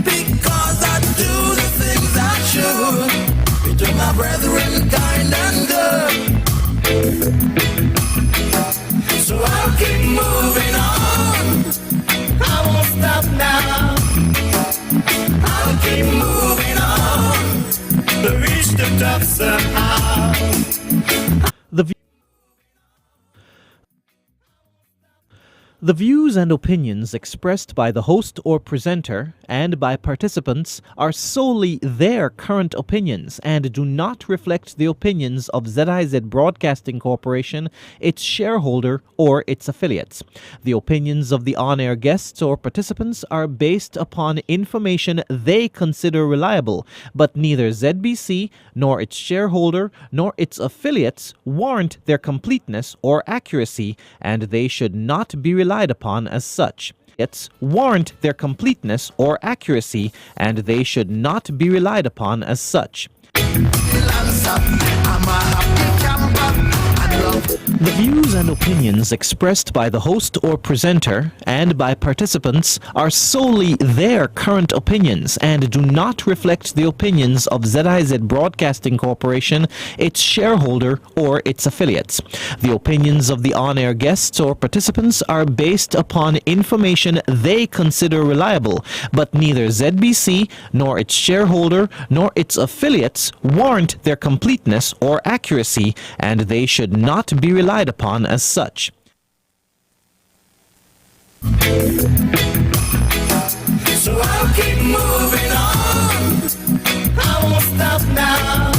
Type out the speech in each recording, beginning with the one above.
Because I do the things I should, to my brethren kind and good. So I'll keep moving on, I won't stop now. I'll keep moving on, to reach the top somehow. The views and opinions expressed by the host or presenter and by participants are solely their current opinions and do not reflect the opinions of ZIZ Broadcasting Corporation, its shareholder, or its affiliates. The opinions of the on-air guests or participants are based upon information they consider reliable, but neither ZBC nor its shareholder nor its affiliates warrant their completeness or accuracy, and they should not be relied upon as such. It's warrant their completeness or accuracy, and they should not be relied upon as such. The views and opinions expressed by the host or presenter and by participants are solely their current opinions and do not reflect the opinions of ZIZ Broadcasting Corporation, its shareholder, or its affiliates. The opinions of the on-air guests or participants are based upon information they consider reliable, but neither ZBC nor its shareholder nor its affiliates warrant their completeness or accuracy, and they should not be relied upon as such. So I'll keep moving on, I won't stop now.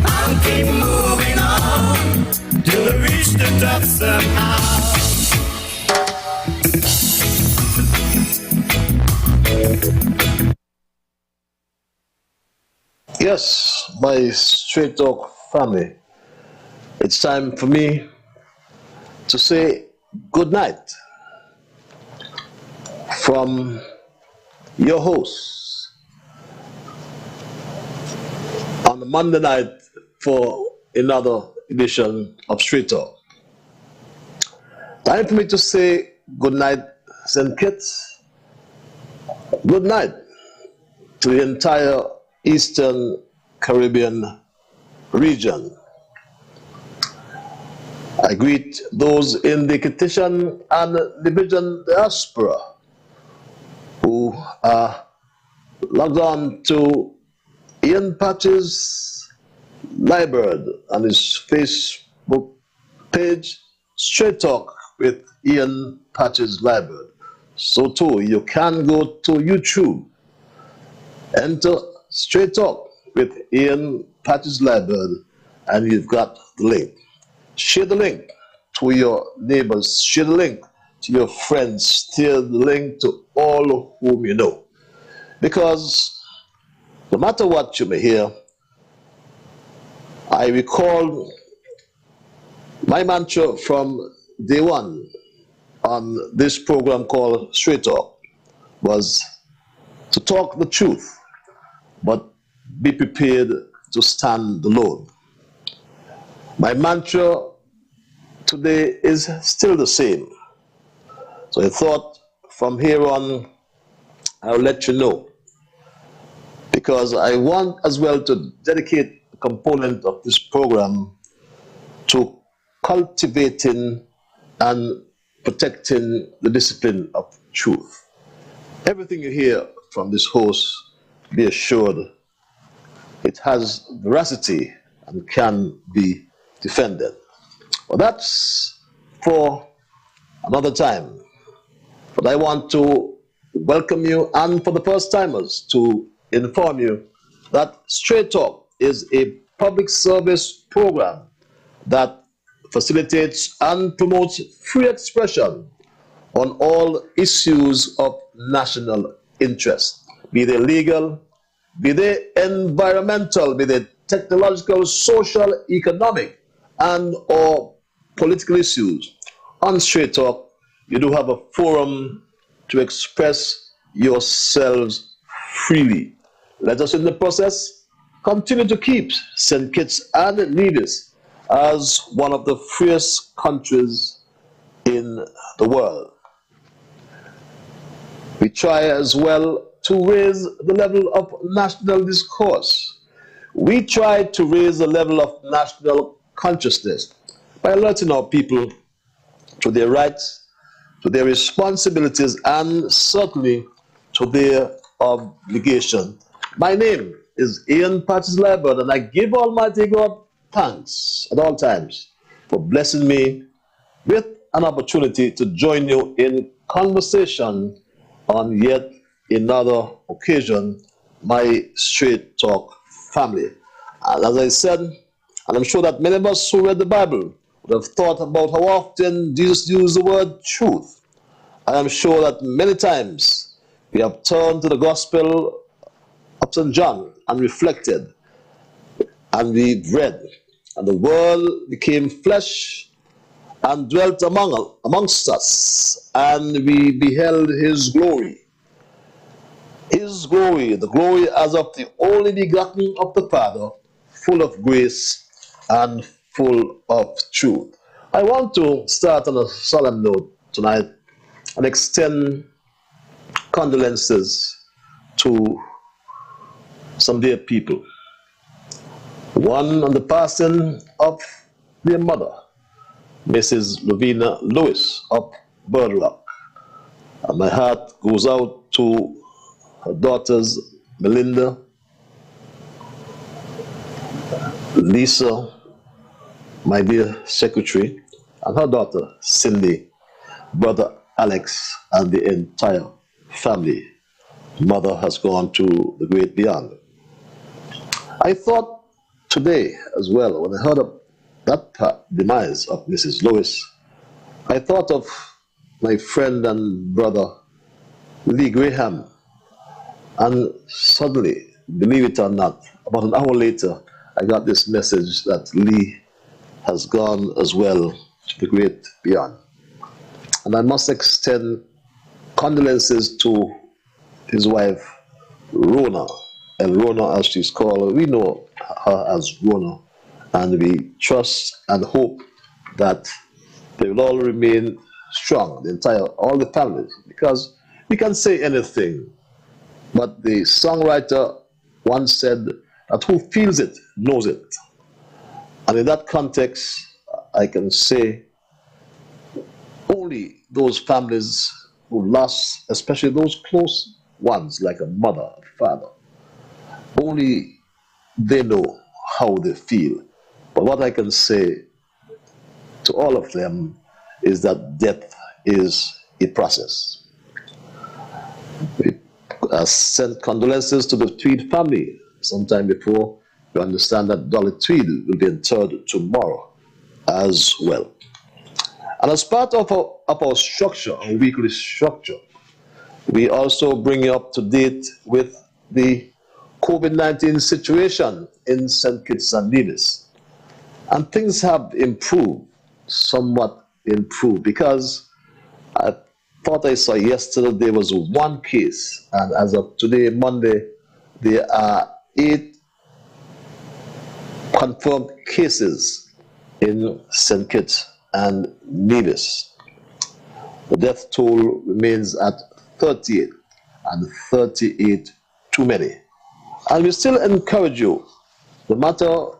I'll keep moving on, till I reach the top somehow. Yes, my Straight Talk family, it's time for me to say good night from your host on the Monday night for another edition of Straight Talk. Time for me to say good night, St. Kitts. Good night to the entire Eastern Caribbean region. I greet those in the Kittitian and Liburd diaspora who are logged on to Ian Patch's Liburd and his Facebook page, Straight Talk with Ian Patch's Liburd. So too, you can go to YouTube, enter Straight Talk with Ian Patch's Liburd, and you've got the link. Share the link to your neighbors, share the link to your friends, share the link to all whom you know. Because no matter what you may hear, I recall my mantra from day one on this program called Straight Talk was to talk the truth, but be prepared to stand the load. My mantra today is still the same. So I thought from here on, I'll let you know. Because I want as well to dedicate a component of this program to cultivating and protecting the discipline of truth. Everything you hear from this host, be assured it has veracity and can be defended. Well, that's for another time. But I want to welcome you, and for the first timers, to inform you that Straight Talk is a public service program that facilitates and promotes free expression on all issues of national interest, be they legal, be they environmental, be they technological, social, economic, and or political issues. On Straight Talk, you do have a forum to express yourselves freely. Let us in the process continue to keep St. Kitts and Nevis as one of the freest countries in the world. We try as well to raise the level of national discourse. We try to raise the level of national consciousness by alerting our people to their rights, to their responsibilities, and certainly to their obligation. My name is Ian Patches Liburd, and I give Almighty God thanks at all times for blessing me with an opportunity to join you in conversation on yet another occasion, my Straight Talk family. And as I said, and I'm sure that many of us who read the Bible would have thought about how often Jesus used the word truth. I am sure that many times we have turned to the Gospel of St. John and reflected, and we've read, and the Word became flesh and dwelt amongst us, and we beheld his glory. His glory, the glory as of the only begotten of the Father, full of grace and full of truth. I want to start on a solemn note tonight and extend condolences to some dear people. One on the passing of their mother, Mrs. Lovina Lewis of Birdlock. And my heart goes out to her daughters, Melinda, Lisa, my dear secretary, and her daughter, Cindy, brother Alex, and the entire family. Mother has gone to the great beyond. I thought today as well, when I heard of that demise of Mrs. Lewis, I thought of my friend and brother Lee Graham, and suddenly, believe it or not, about an hour later, I got this message that Lee has gone as well to the great beyond. And I must extend condolences to his wife, Rona, and Rona as she's called. We know her as Rona, and we trust and hope that they will all remain strong, all the families, because we can say anything, but the songwriter once said that who feels it knows it. And in that context, I can say only those families who lost, especially those close ones like a mother, a father, only they know how they feel. But what I can say to all of them is that death is a process. We sent condolences to the Tweed family sometime before. You understand that Dolly Tweed will be interred tomorrow as well. And as part of our structure, our weekly structure, we also bring you up to date with the COVID-19 situation in St. Kitts and Nevis. And things have improved, somewhat improved, because I thought I saw yesterday there was one case, and as of today, Monday, there are 8 confirmed cases in St. Kitts and Nevis. The death toll remains at 38, and 38 too many. And we still encourage you, no matter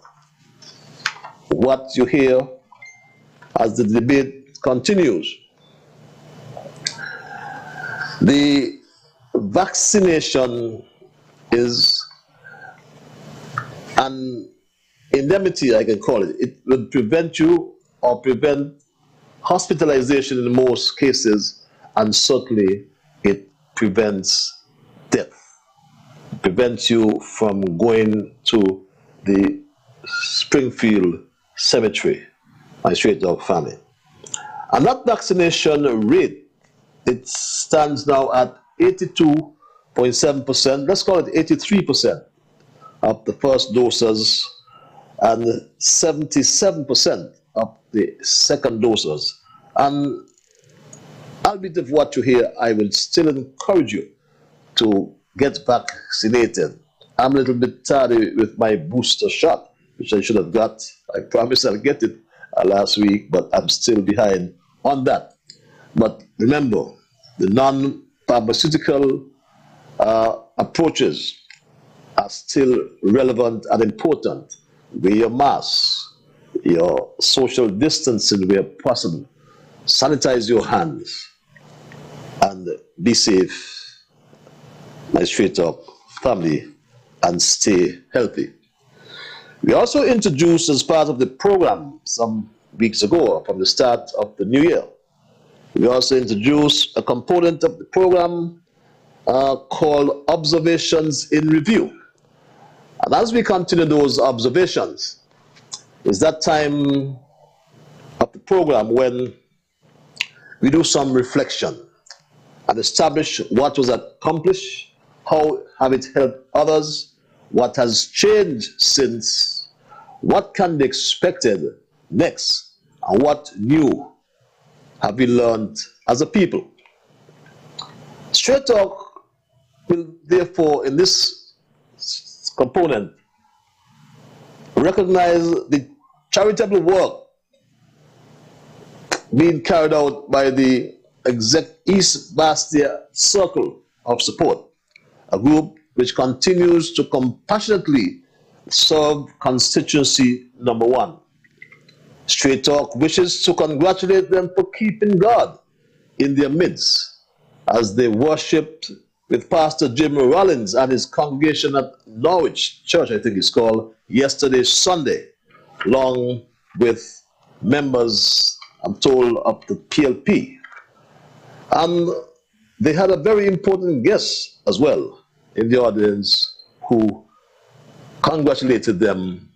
what you hear as the debate continues, the vaccination is an indemnity, I can call it. It will prevent you or prevent hospitalization in most cases, and certainly it prevents death. It prevents you from going to the Springfield Cemetery, my Straight Dog family. And that vaccination rate, it stands now at 82.7%, let's call it 83% of the first doses, and 77% of the second doses. And albeit of what you hear, I will still encourage you to get vaccinated. I'm a little bit tardy with my booster shot, which I should have got. I promise I'll get it last week, but I'm still behind on that. But remember, the pharmaceutical approaches are still relevant and important. Wear your mask, your social distancing where possible, sanitize your hands, and be safe, my Straight Talk family, and stay healthy. We also introduced, as part of the program some weeks ago, from the start of the new year, we also introduced a component of the program called Observations in Review. And as we continue those observations, it's that time of the program when we do some reflection and establish what was accomplished, how have it helped others, what has changed since, what can be expected next, and what new have we learned as a people. Straight Talk will therefore, in this component, recognize the charitable work being carried out by the East Bastia Circle of Support, a group which continues to compassionately serve constituency number 1. Straight Talk wishes to congratulate them for keeping God in their midst as they worshipped with Pastor Jim Rollins and his congregation at Norwich Church, I think it's called, yesterday, Sunday, along with members, I'm told, of the PLP. And they had a very important guest as well in the audience who congratulated them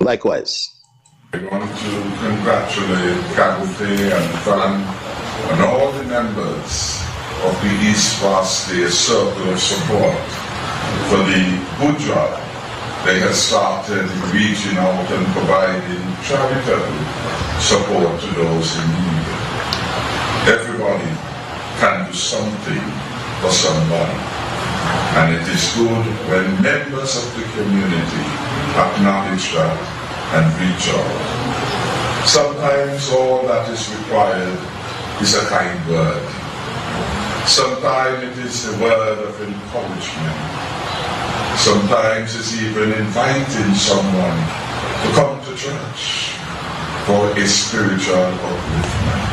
likewise. I want to congratulate Kathy and Fran and all the members of the East Bastia Circle of Support for the good job they have started in reaching out and providing charitable support to those in need. Everybody can do something for someone, and it is good when members of the community acknowledge that and reach out. Sometimes all that is required is a kind word. Sometimes it is a word of encouragement. Sometimes it's even inviting someone to come to church for a spiritual upliftment.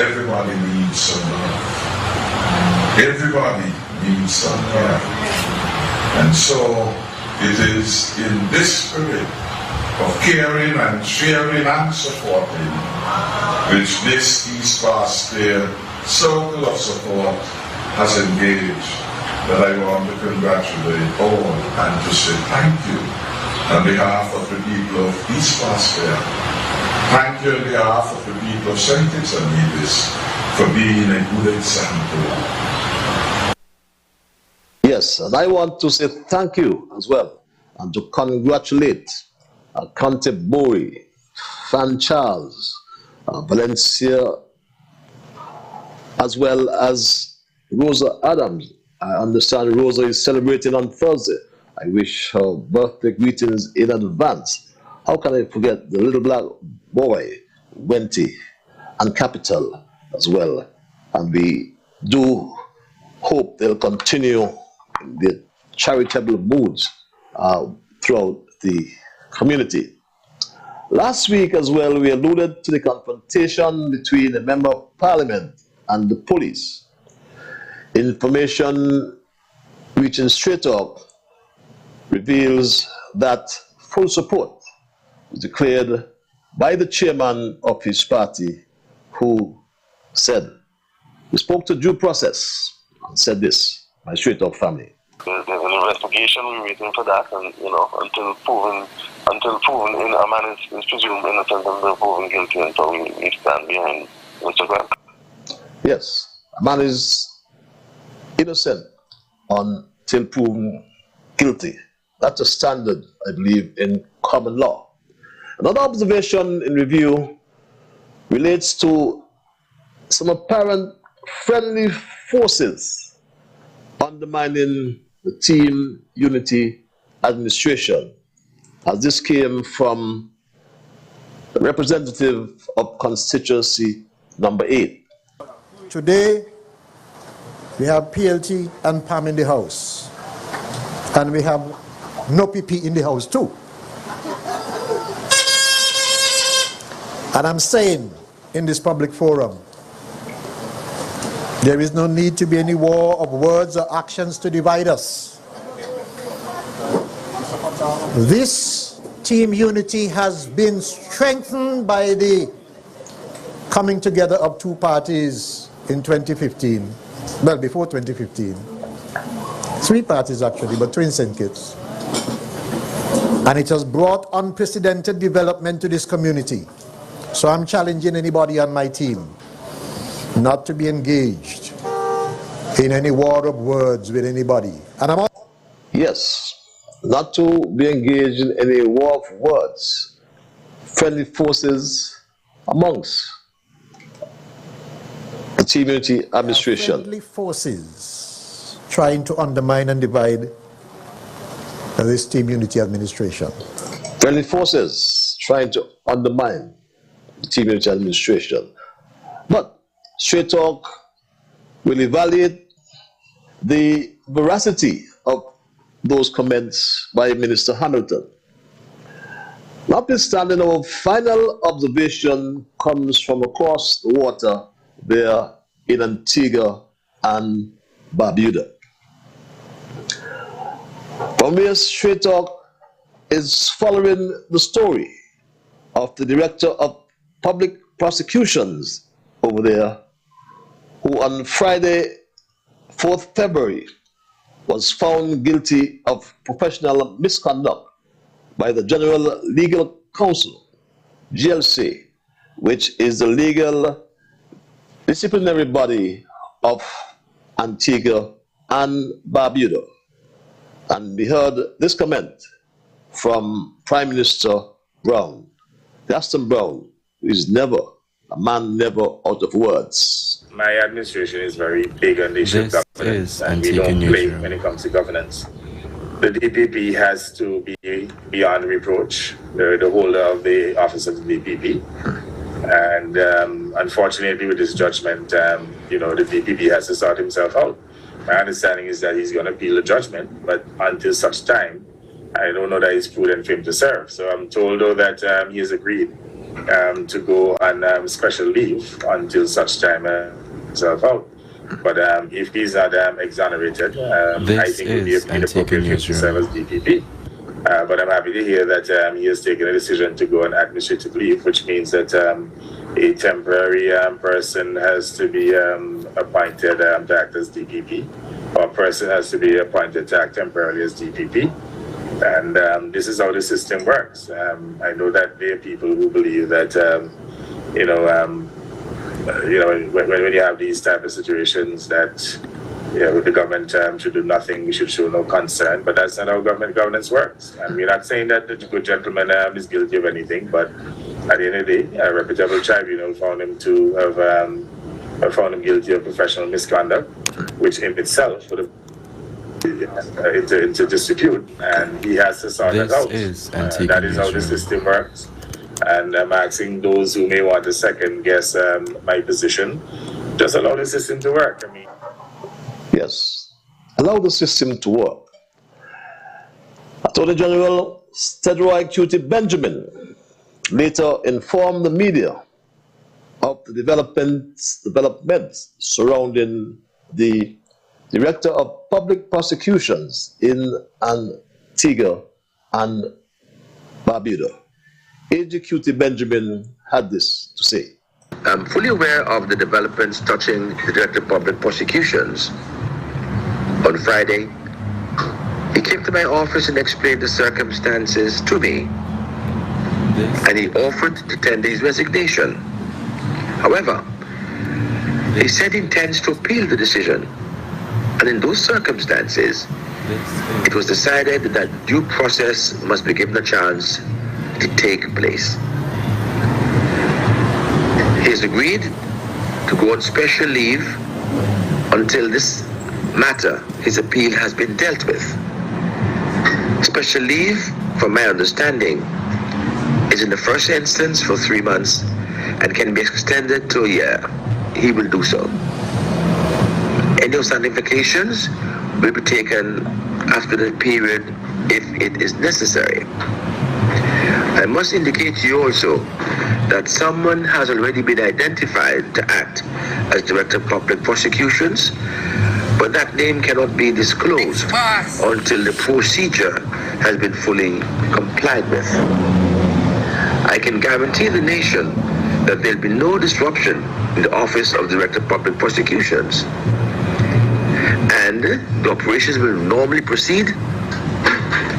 Everybody needs some love. Everybody needs some help. And so it is in this spirit of caring and sharing and supporting which this East Bastia Circle of Support has engaged that I want to congratulate all and to say thank you on behalf of the people of East Bastia. Thank you on behalf of the people of St. Kitts and Nevis for being a good example. Yes, and I want to say thank you as well, and to congratulate Conte Bori, Fan Charles, Valencia, as well as Rosa Adams. I understand Rosa is celebrating on Thursday. I wish her birthday greetings in advance. How can I forget the little black boy, Wenty, and Capital as well. And we do hope they'll continue their charitable moods throughout the community. Last week as well, we alluded to the confrontation between a member of parliament and the police. Information reaching Straight Talk reveals that full support was declared by the chairman of his party, who said, he spoke to due process and said this, my Straight Talk family. There's an investigation, we're waiting for that, and until proven in a man is presumed innocent and they're proven guilty, and so we stand behind Mr. Grant. Yes, a man is innocent until proven guilty. That's a standard, I believe, in common law. Another observation in review relates to some apparent friendly forces undermining the Team Unity administration, as this came from the representative of constituency number 8. Today, We have PLT and PAM in the house. And we have no PP in the house too. And I'm saying in this public forum, there is no need to be any war of words or actions to divide us. This team unity has been strengthened by the coming together of two parties in 2015. Well, before 2015. 3 parties actually, but twin syndicates. And it has brought unprecedented development to this community. So I'm challenging anybody on my team not to be engaged in any war of words with anybody. And I'm Yes, not to be engaged in any war of words. Friendly forces amongst the Team Unity administration. friendly forces trying to undermine and divide this Team Unity administration. Friendly forces trying to undermine the Team Unity administration. But Straight Talk will evaluate the veracity of those comments by Minister Hamilton. Notwithstanding, our final observation comes from across the water there in Antigua and Barbuda. From where Straight Talk is following the story of the Director of Public Prosecutions over there, who on Friday, 4th February, was found guilty of professional misconduct by the General Legal Council, GLC, which is the legal disciplinary body of Antigua and Barbuda. And we heard this comment from Prime Minister Brown, Gaston Brown, who is never, a man never out of words. My administration is very big on the issue of governance, and we don't play when it comes to governance. The DPP has to be beyond reproach, the holder of the office of the DPP. And unfortunately, with this judgment, the DPP has to sort himself out. My understanding is that he's going to appeal the judgment, but until such time, I don't know that it's prudent for him to serve. So I'm told, though, that he has agreed to go on special leave until such time himself out. But if he's not exonerated, I think it would be inappropriate for him to serve as DPP. But I'm happy to hear that he has taken a decision to go on administrative leave, which means that a temporary person has to be appointed to act as DPP, or a person has to be appointed to act temporarily as DPP. And this is how the system works. I know that there are people who believe that, when you have these type of situations that the government should do nothing, we should show no concern, but that's not how government governance works. And we're not saying that the good gentleman is guilty of anything, but at the end of the day, a reputable tribunal found him to have found him guilty of professional misconduct, which in itself would have into dispute, and he has to sort it out. That is how the system works. And I'm asking those who may want to second guess my position, just allow the system to work. I mean, yes, allow the system to work. Attorney General Stedroy Cutie Benjamin later informed the media of the developments surrounding the Director of Public Prosecutions in Antigua and Barbuda. A.G. Cutie Benjamin had this to say. I'm fully aware of the developments touching the Director of Public Prosecutions. On Friday, he came to my office and explained the circumstances to me, and he offered to tender his resignation. However, he said he intends to appeal the decision, and in those circumstances, it was decided that due process must be given a chance to take place. He has agreed to go on special leave until this matter, his appeal, has been dealt with. Special leave, from my understanding, is in the first instance for 3 months and can be extended to a year. He will do so. Any outstanding vacations will be taken after the period if it is necessary. I must indicate to you also that someone has already been identified to act as Director of Public Prosecutions, but that name cannot be disclosed until the procedure has been fully complied with. I can guarantee the nation that there will be no disruption in the office of Director of Public Prosecutions, and the operations will normally proceed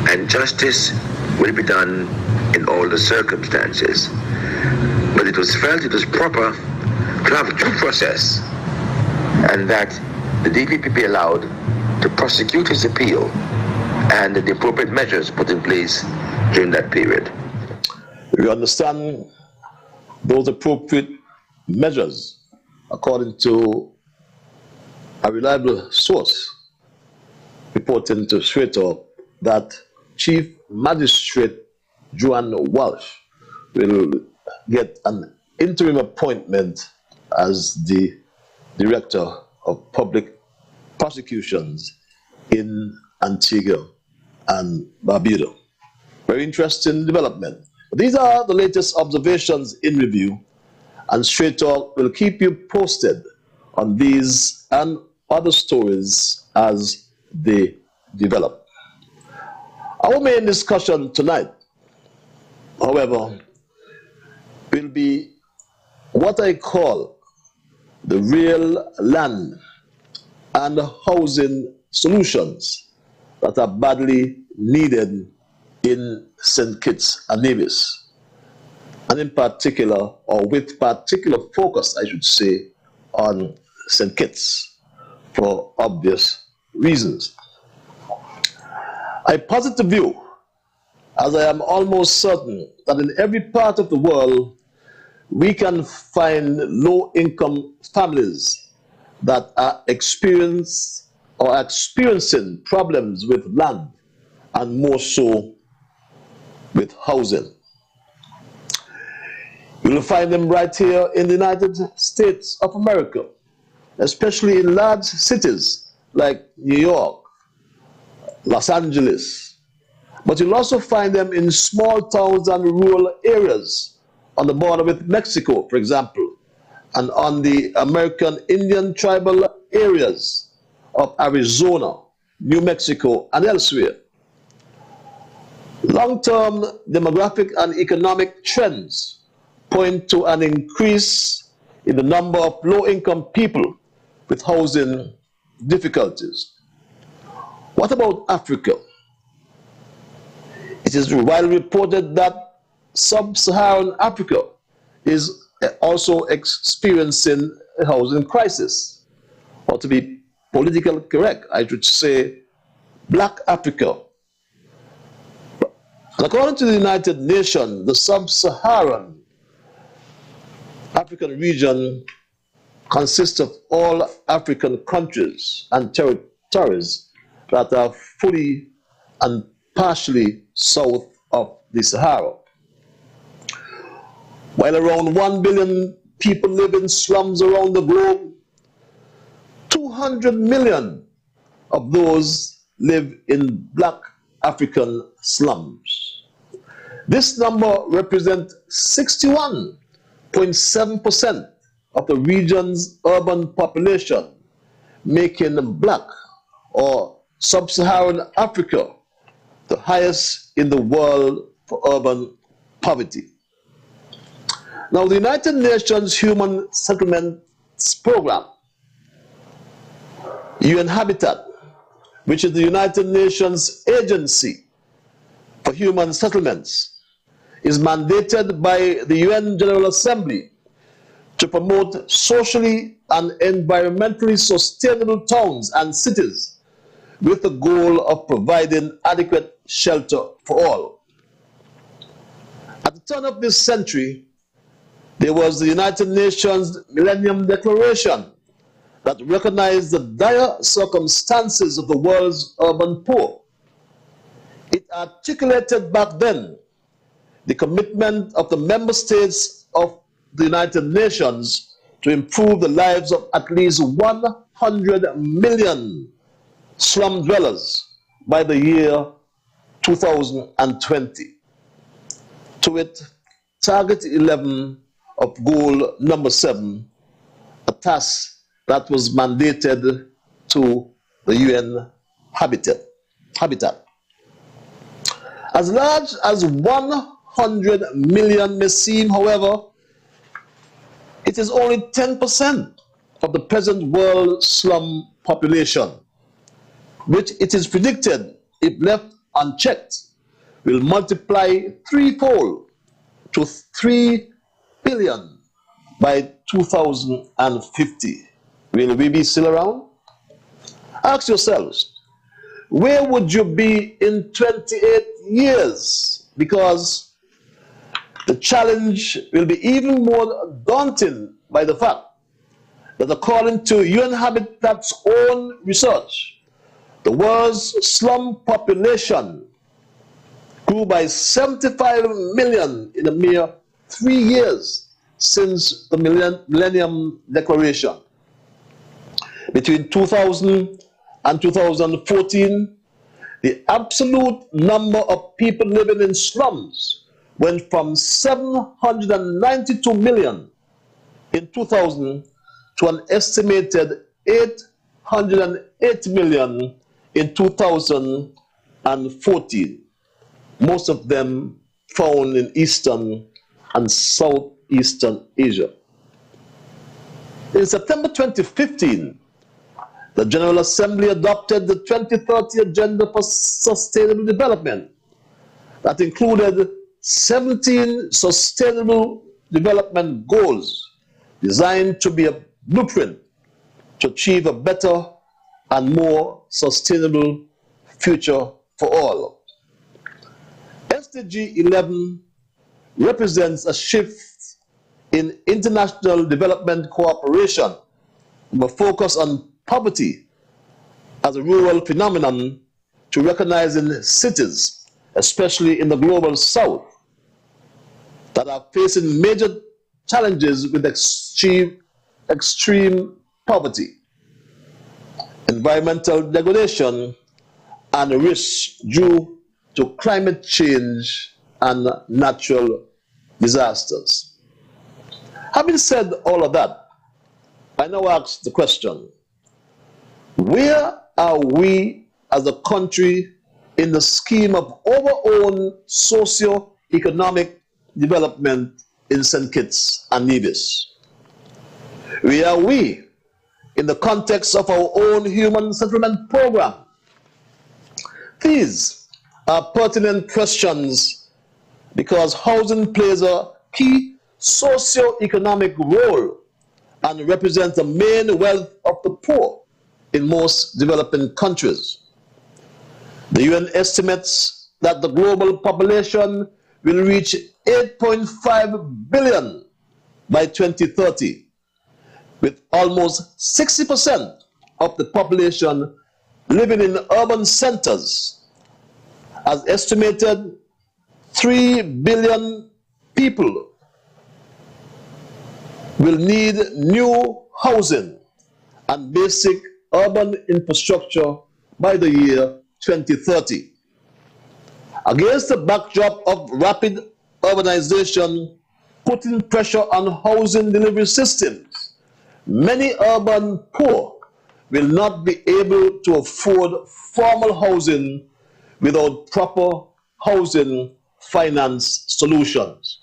and justice will be done in all the circumstances. But it was felt it was proper to have due process, and that the DPP be allowed to prosecute his appeal and the appropriate measures put in place during that period. We understand those appropriate measures according to a reliable source reporting to Straight Talk that Chief Magistrate Joanne Walsh will get an interim appointment as the Director of Public Prosecutions in Antigua and Barbuda. Very interesting development. These are the latest observations in review, and Straight Talk will keep you posted on these and other stories as they develop. Our main discussion tonight, however, will be what I call the real land and housing solutions that are badly needed in St. Kitts and Nevis, and in particular, or with particular focus, I should say, on St. Kitts for obvious reasons. I posit the view, as I am almost certain that in every part of the world we can find low-income families that are experiencing problems with land, and more so with housing. You will find them right here in the United States of America, especially in large cities like New York, Los Angeles. But you'll also find them in small towns and rural areas on the border with Mexico, for example, and on the American Indian tribal areas of Arizona, New Mexico, and elsewhere. Long-term demographic and economic trends point to an increase in the number of low-income people with housing difficulties. What about Africa? It is widely reported that sub-Saharan Africa is also experiencing a housing crisis. Or to be politically correct, I should say Black Africa. And according to the United Nations, the sub-Saharan African region consists of all African countries and territories that are fully and partially south of the Sahara. While around 1 billion people live in slums around the globe, 200 million of those live in Black African slums. This number represents 61.7% of the region's urban population, making Black or Sub-Saharan Africa the highest in the world for urban poverty. Now, the United Nations Human Settlements Program, UN Habitat, which is the United Nations Agency for Human Settlements, is mandated by the UN General Assembly to promote socially and environmentally sustainable towns and cities with the goal of providing adequate shelter for all. At the turn of this century, there was the United Nations Millennium Declaration that recognized the dire circumstances of the world's urban poor. It articulated back then the commitment of the member states of the United Nations to improve the lives of at least 100 million slum dwellers by the year 2020. To it, Target 11 of Goal number 7, a task that was mandated to the UN Habitat. As large as 100 million may seem, however, it is only 10% of the present world slum population, which it is predicted, if left unchecked, will multiply threefold to 3 billion by 2050. Will we be still around? Ask yourselves, where would you be in 28 years? Because the challenge will be even more daunting by the fact that according to UN Habitat's own research, the world's slum population grew by 75 million in a mere 3 years since the Millennium Declaration. Between 2000 and 2014, the absolute number of people living in slums went from 792 million in 2000 to an estimated 808 million in 2014, most of them found in Eastern and Southeastern Asia. In September 2015, the General Assembly adopted the 2030 Agenda for Sustainable Development that included 17 sustainable development goals designed to be a blueprint to achieve a better and more sustainable future for all. SDG 11 represents a shift in international development cooperation from a focus on poverty as a rural phenomenon to recognizing cities, especially in the global south, that are facing major challenges with extreme poverty, environmental degradation, and risks due to climate change and natural disasters. Having said all of that, I now ask the question, where are we as a country in the scheme of our own socio-economic development in St. Kitts and Nevis? Where are we in the context of our own human settlement program? These are pertinent questions because housing plays a key socio-economic role and represents the main wealth of the poor in most developing countries. The UN estimates that the global population will reach 8.5 billion by 2030, with almost 60% of the population living in urban centers. As estimated, 3 billion people will need new housing and basic urban infrastructure by the year 2030. Against the backdrop of rapid urbanization putting pressure on housing delivery systems, many urban poor will not be able to afford formal housing without proper housing finance solutions.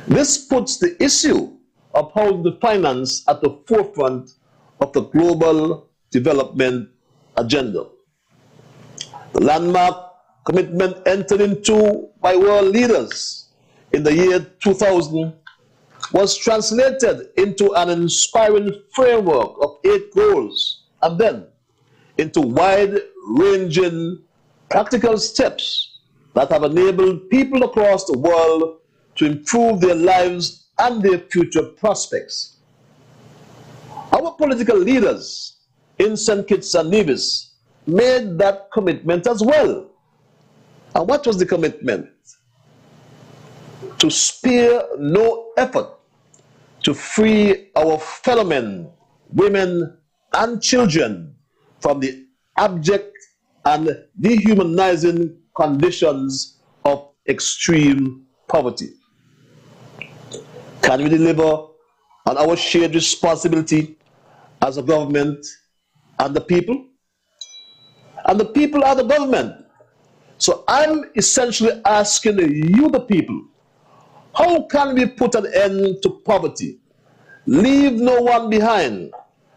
This puts the issue of housing finance at the forefront of the global development agenda. The landmark commitment entered into by world leaders in the year 2000 was translated into an inspiring framework of 8 goals and then into wide-ranging practical steps that have enabled people across the world to improve their lives and their future prospects. Our political leaders in St. Kitts and Nevis made that commitment as well. And what was the commitment? To spare no effort to free our fellow men, women, and children from the abject and dehumanizing conditions of extreme poverty? Can we deliver on our shared responsibility as a government and the people? And the people are the government. So I'm essentially asking you, the people, how can we put an end to poverty, leave no one behind,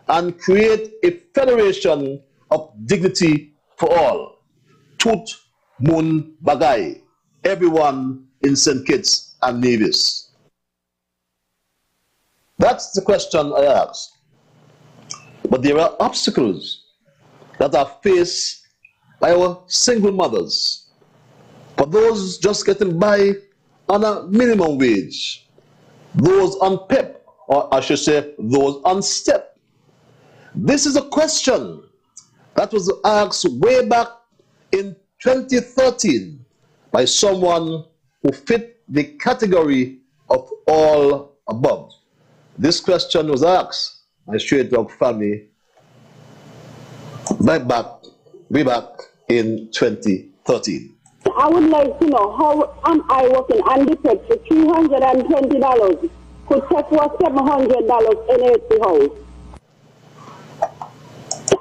and create a federation of dignity for all? Tut mun bagay, everyone in St. Kitts and Nevis. That's the question I ask. But there are obstacles that are faced by our single mothers, for those just getting by on a minimum wage, those on PEP, or I should say those on STEP. This is a question that was asked way back in 2013 by someone who fit the category of all above. This question was asked by Straight Dog family way back in 2013. I would like to know, how am I working undepressed for $320 could take for $700 in a house?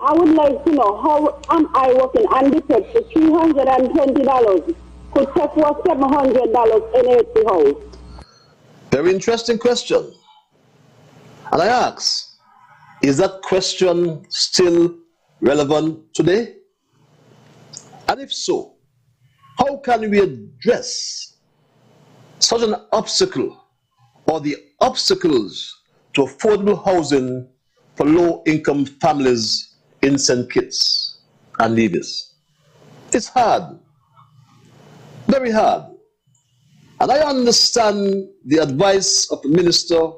I would like to know, how am I working undepressed for $320 could take for $700 in a house? Very interesting question. And I ask, is that question still relevant today? And if so, how can we address such an obstacle or the obstacles to affordable housing for low-income families in St. Kitts and Nevis? It's hard, very hard. And I understand the advice of the minister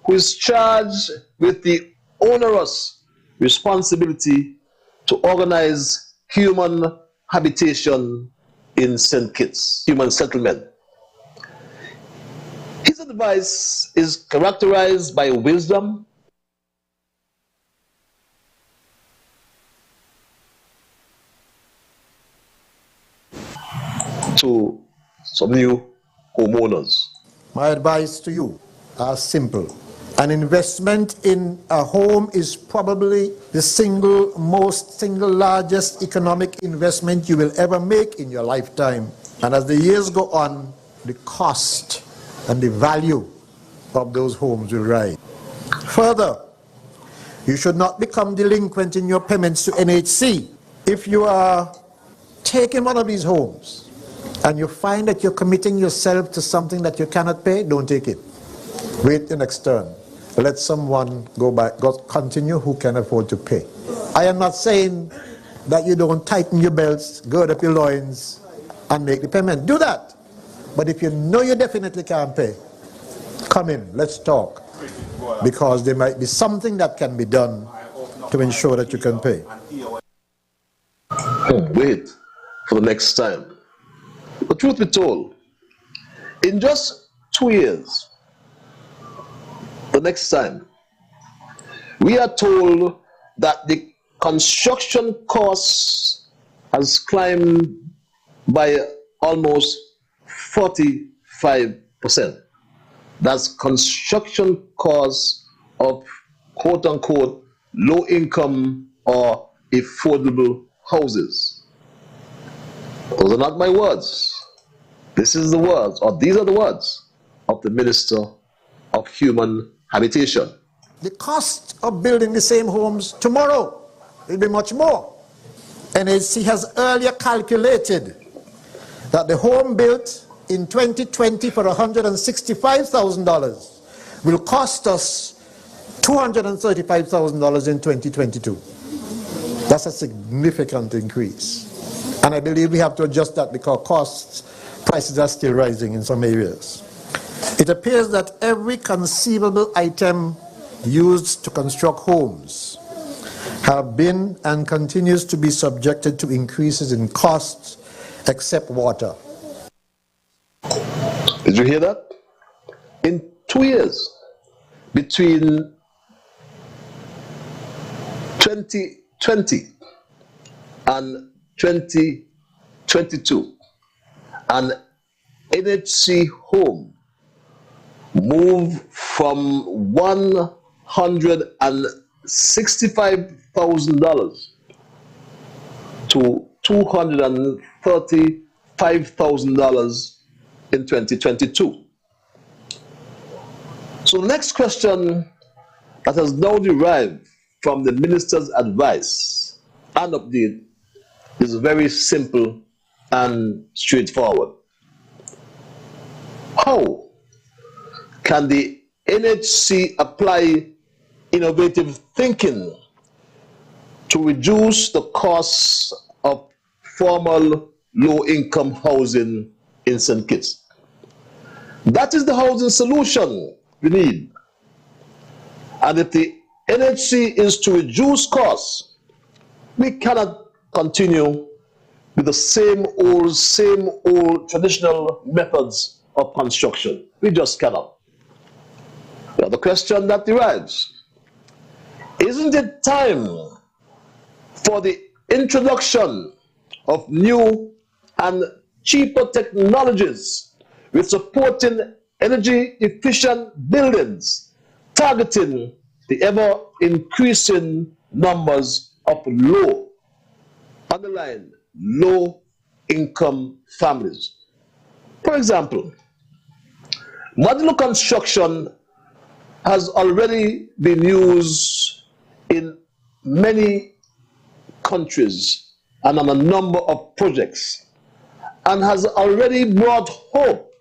who is charged with the onerous responsibility to organize human habitation in St. Kitts, human settlement. His advice is characterized by wisdom, to some new homeowners. My advice to you are simple. An investment in a home is probably the single largest economic investment you will ever make in your lifetime. And as the years go on, the cost and the value of those homes will rise. Further, you should not become delinquent in your payments to NHC. If you are taking one of these homes and you find that you're committing yourself to something that you cannot pay, don't take it. Wait the next turn. Let someone continue who can afford to pay. I am not saying that you don't tighten your belts, gird up your loins, and make the payment. Do that. But if you know you definitely can't pay, come in, let's talk. Because there might be something that can be done to ensure that you can pay. Wait for the next time. But truth be told, in just 2 years, the next time, we are told that the construction costs has climbed by almost 45%. That's construction costs of quote-unquote low-income or affordable houses. Those are not my words. This is the words, or these are the words of the Minister of Human Habitation. The cost of building the same homes tomorrow will be much more. NHC has earlier calculated that the home built in 2020 for $165,000 will cost us $235,000 in 2022. That's a significant increase. And I believe we have to adjust that because prices are still rising in some areas. It appears that every conceivable item used to construct homes have been and continues to be subjected to increases in costs except water. Did you hear that? In 2 years, between 2020 and 2022, an NHC home moved from $165,000 to $235,000 in 2022. So the next question that has now derived from the minister's advice and update is very simple and straightforward. How can the NHC apply innovative thinking to reduce the costs of formal low-income housing in St. Kitts? That is the housing solution we need. And if the NHC is to reduce costs, we cannot continue with the same old traditional methods of construction. We just cannot. Now the question that derives, isn't it time for the introduction of new and cheaper technologies with supporting energy efficient buildings, targeting the ever increasing numbers of low income families? For example, modular construction has already been used in many countries and on a number of projects, and has already brought hope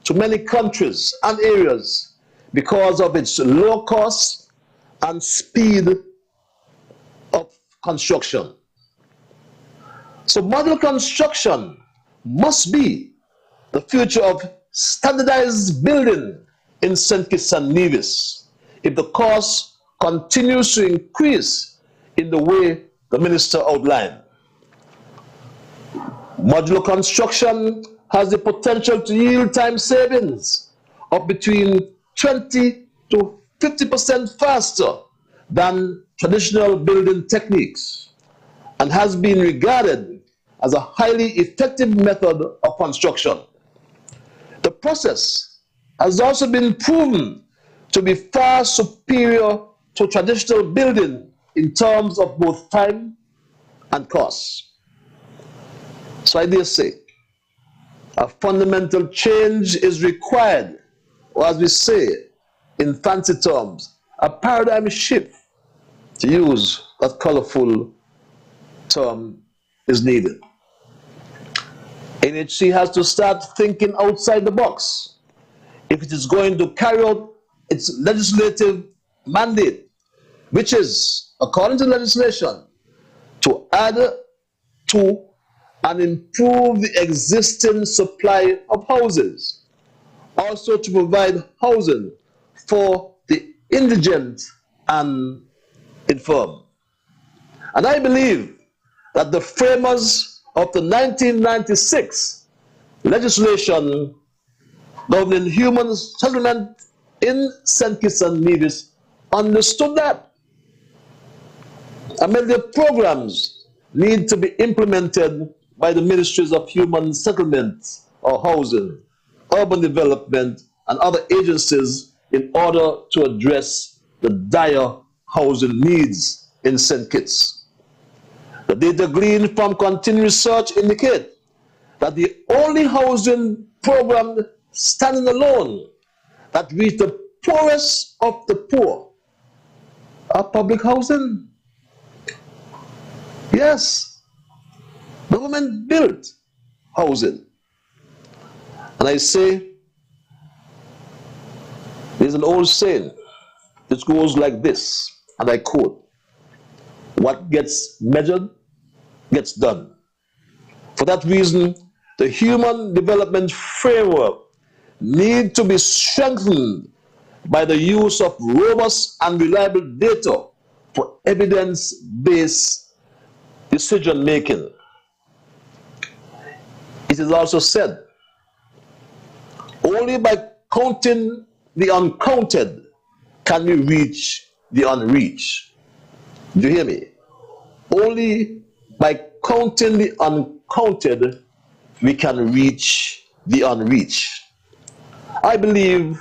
to many countries and areas because of its low cost and speed of construction. So modular construction must be the future of standardized building in St. Kitts and Nevis if the cost continues to increase in the way the minister outlined. Modular construction has the potential to yield time savings of between 20 to 50% faster than traditional building techniques, and has been regarded as a highly effective method of construction. The process has also been proven to be far superior to traditional building in terms of both time and cost. So I dare say, a fundamental change is required, or as we say in fancy terms, a paradigm shift, to use that colorful term, is needed. NHC has to start thinking outside the box if it is going to carry out its legislative mandate, which is, according to legislation, to add to and improve the existing supply of houses, also to provide housing for the indigent and infirm. And I believe that the framers of the 1996 legislation governing human settlement in St. Kitts and Nevis understood that. I mean, their programs need to be implemented by the ministries of human settlement or housing, urban development, and other agencies in order to address the dire housing needs in St. Kitts. The data gleaned from continued research indicate that the only housing program standing alone that reach the poorest of the poor are public housing. Yes, government built housing. And I say, there's an old saying, it goes like this, and I quote, "What gets measured gets done." For that reason, the human development framework needs to be strengthened by the use of robust and reliable data for evidence-based decision making. It is also said, only by counting the uncounted can we reach the unreached. Do you hear me? Only by counting the uncounted, we can reach the unreached. I believe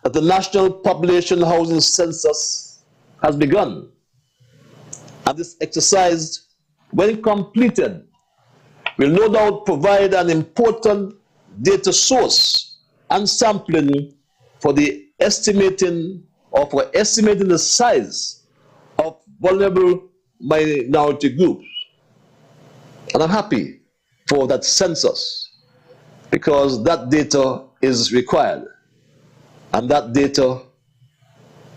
that the National Population Housing Census has begun. And this exercise, when completed, will no doubt provide an important data source and sampling for the estimating the size of vulnerable minority groups. And I'm happy for that census because that data is required. And that data,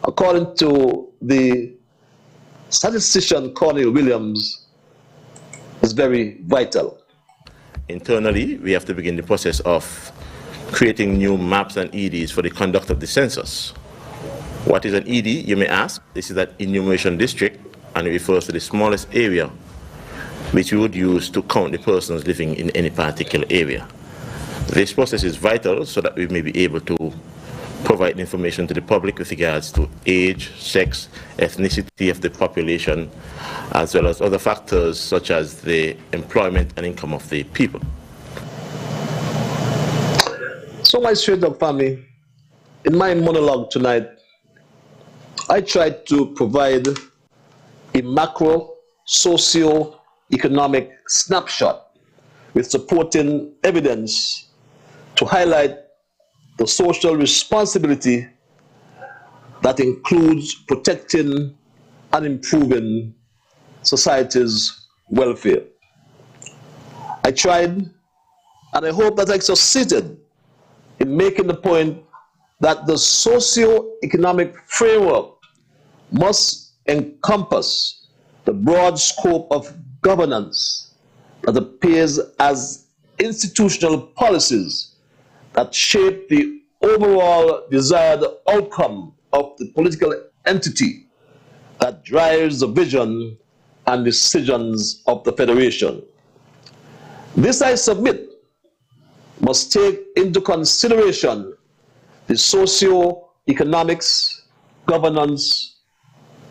according to the statistician Cornel Williams, is very vital. Internally, we have to begin the process of creating new maps and EDs for the conduct of the census. What is an ED, you may ask? This is an enumeration district, and it refers to the smallest area which we would use to count the persons living in any particular area. This process is vital so that we may be able to provide information to the public with regards to age, sex, ethnicity of the population, as well as other factors such as the employment and income of the people. So my straight up family, in my monologue tonight, I tried to provide a macro socio-economic snapshot with supporting evidence to highlight the social responsibility that includes protecting and improving society's welfare. I tried, and I hope that I succeeded in making the point that the socio-economic framework must encompass the broad scope of governance that appears as institutional policies that shape the overall desired outcome of the political entity that drives the vision and decisions of the Federation. This, I submit, must take into consideration the socio-economics, governance,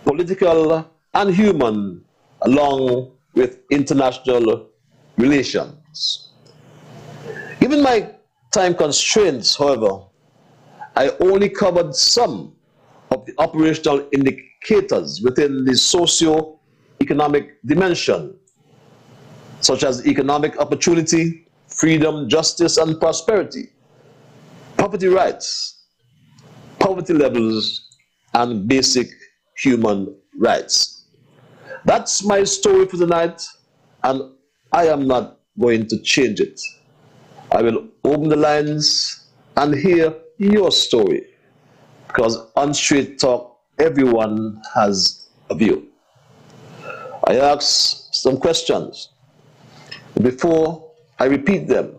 political, and human, along with international relations. Given my time constraints, however, I only covered some of the operational indicators within the socio-economic dimension, such as economic opportunity, freedom, justice, and prosperity, property rights, poverty levels, and basic human rights. That's my story for tonight, and I am not going to change it. I will open the lines and hear your story, because on Straight Talk, everyone has a view. I asked some questions. Before I repeat them,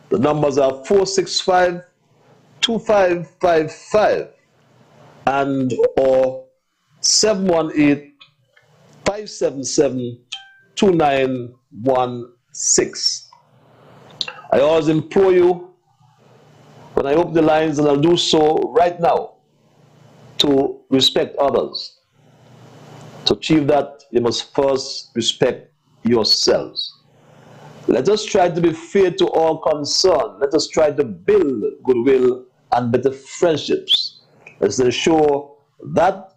the numbers are 465-2555 and or 718-577-2916. I always implore you, when I open the lines, and I'll do so right now, to respect others. To achieve that, you must first respect yourselves. Let us try to be fair to all concerned. Let us try to build goodwill and better friendships. Let's ensure that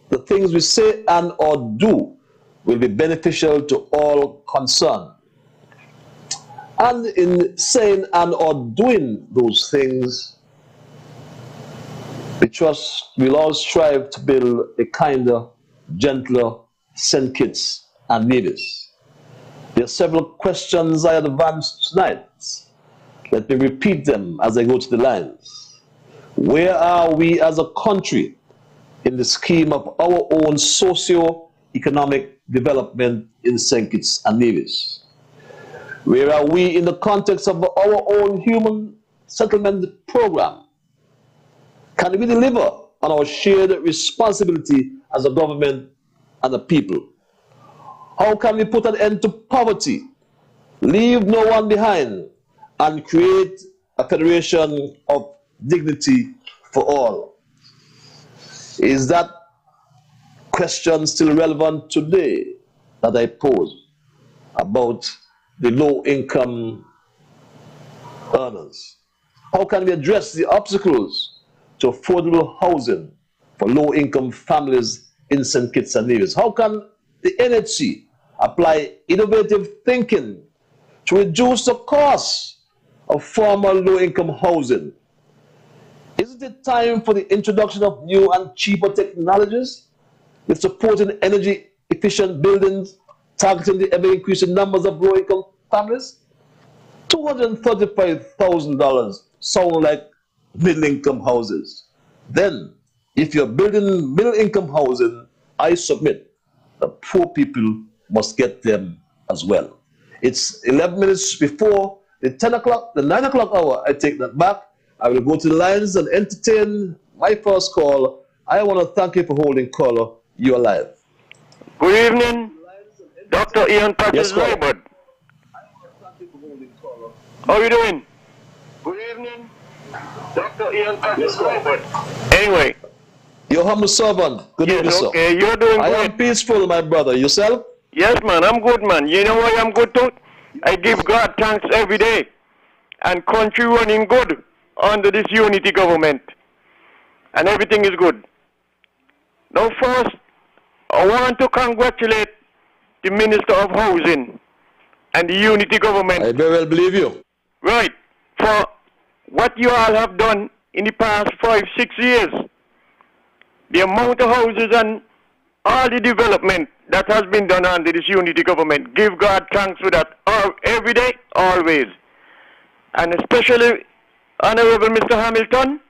the things we say and or do will be beneficial to all concerned. And in saying and or doing those things, we'll all strive to build a kinder, gentler St. Kitts and Nevis. There are several questions I advanced tonight. Let me repeat them as I go to the lines. Where are we as a country in the scheme of our own socio-economic development in St. Kitts and Nevis? Where are we in the context of our own human settlement program? Can we deliver on our shared responsibility as a government and a people? How can we put an end to poverty, leave no one behind, and create a federation of dignity for all? Is that question still relevant today that I pose about the low-income earners? How can we address the obstacles to affordable housing for low-income families in St. Kitts and Nevis? How can the NHC apply innovative thinking to reduce the cost of former low-income housing? Isn't it time for the introduction of new and cheaper technologies with supporting energy-efficient buildings, targeting the ever-increasing numbers of low-income families? $235,000 sound like middle-income houses. Then, if you're building middle-income housing, I submit that poor people must get them as well. It's 11 minutes before the 10 o'clock, the 9 o'clock hour. I take that back. I will go to the lines and entertain my first call. I want to thank you for holding caller. You're live. Good evening, Dr. Ian Patches Liburd. How are you doing? Good evening, Dr. Ian Patches Liburd. Anyway. Your humble servant. Good evening, sir. Okay, you're doing I great. am peaceful, my brother. Yourself? Yes, man, I'm good, man. You know why I'm good too? I give God thanks every day. And country running good under this unity government. And everything is good. Now first, I want to congratulate the Minister of Housing and the unity government. I very well believe you. Right. For what you all have done in the past 5-6 years. The amount of houses and all the development that has been done under this unity government. Give God thanks for that every day, always. And especially Honorable Mr. Hamilton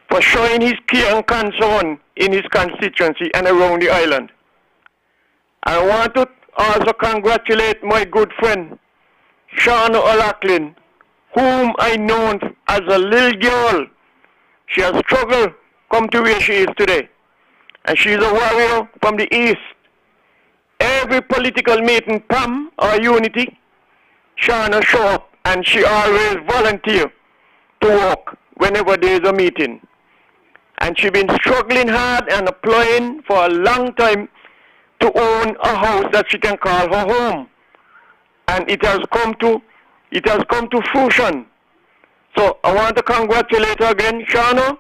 for showing his care and concern in his constituency and around the island. I want to also congratulate my good friend, Shauna O'Loughlin, whom I known as a little girl. She has struggled come to where she is today. And she's a warrior from the East. Every political meeting, PAM or Unity, Shauna show up and she always volunteer to work whenever there is a meeting. And she's been struggling hard and applying for a long time to own a house that she can call her home. And it has come to fruition. So I want to congratulate her again, Shauna.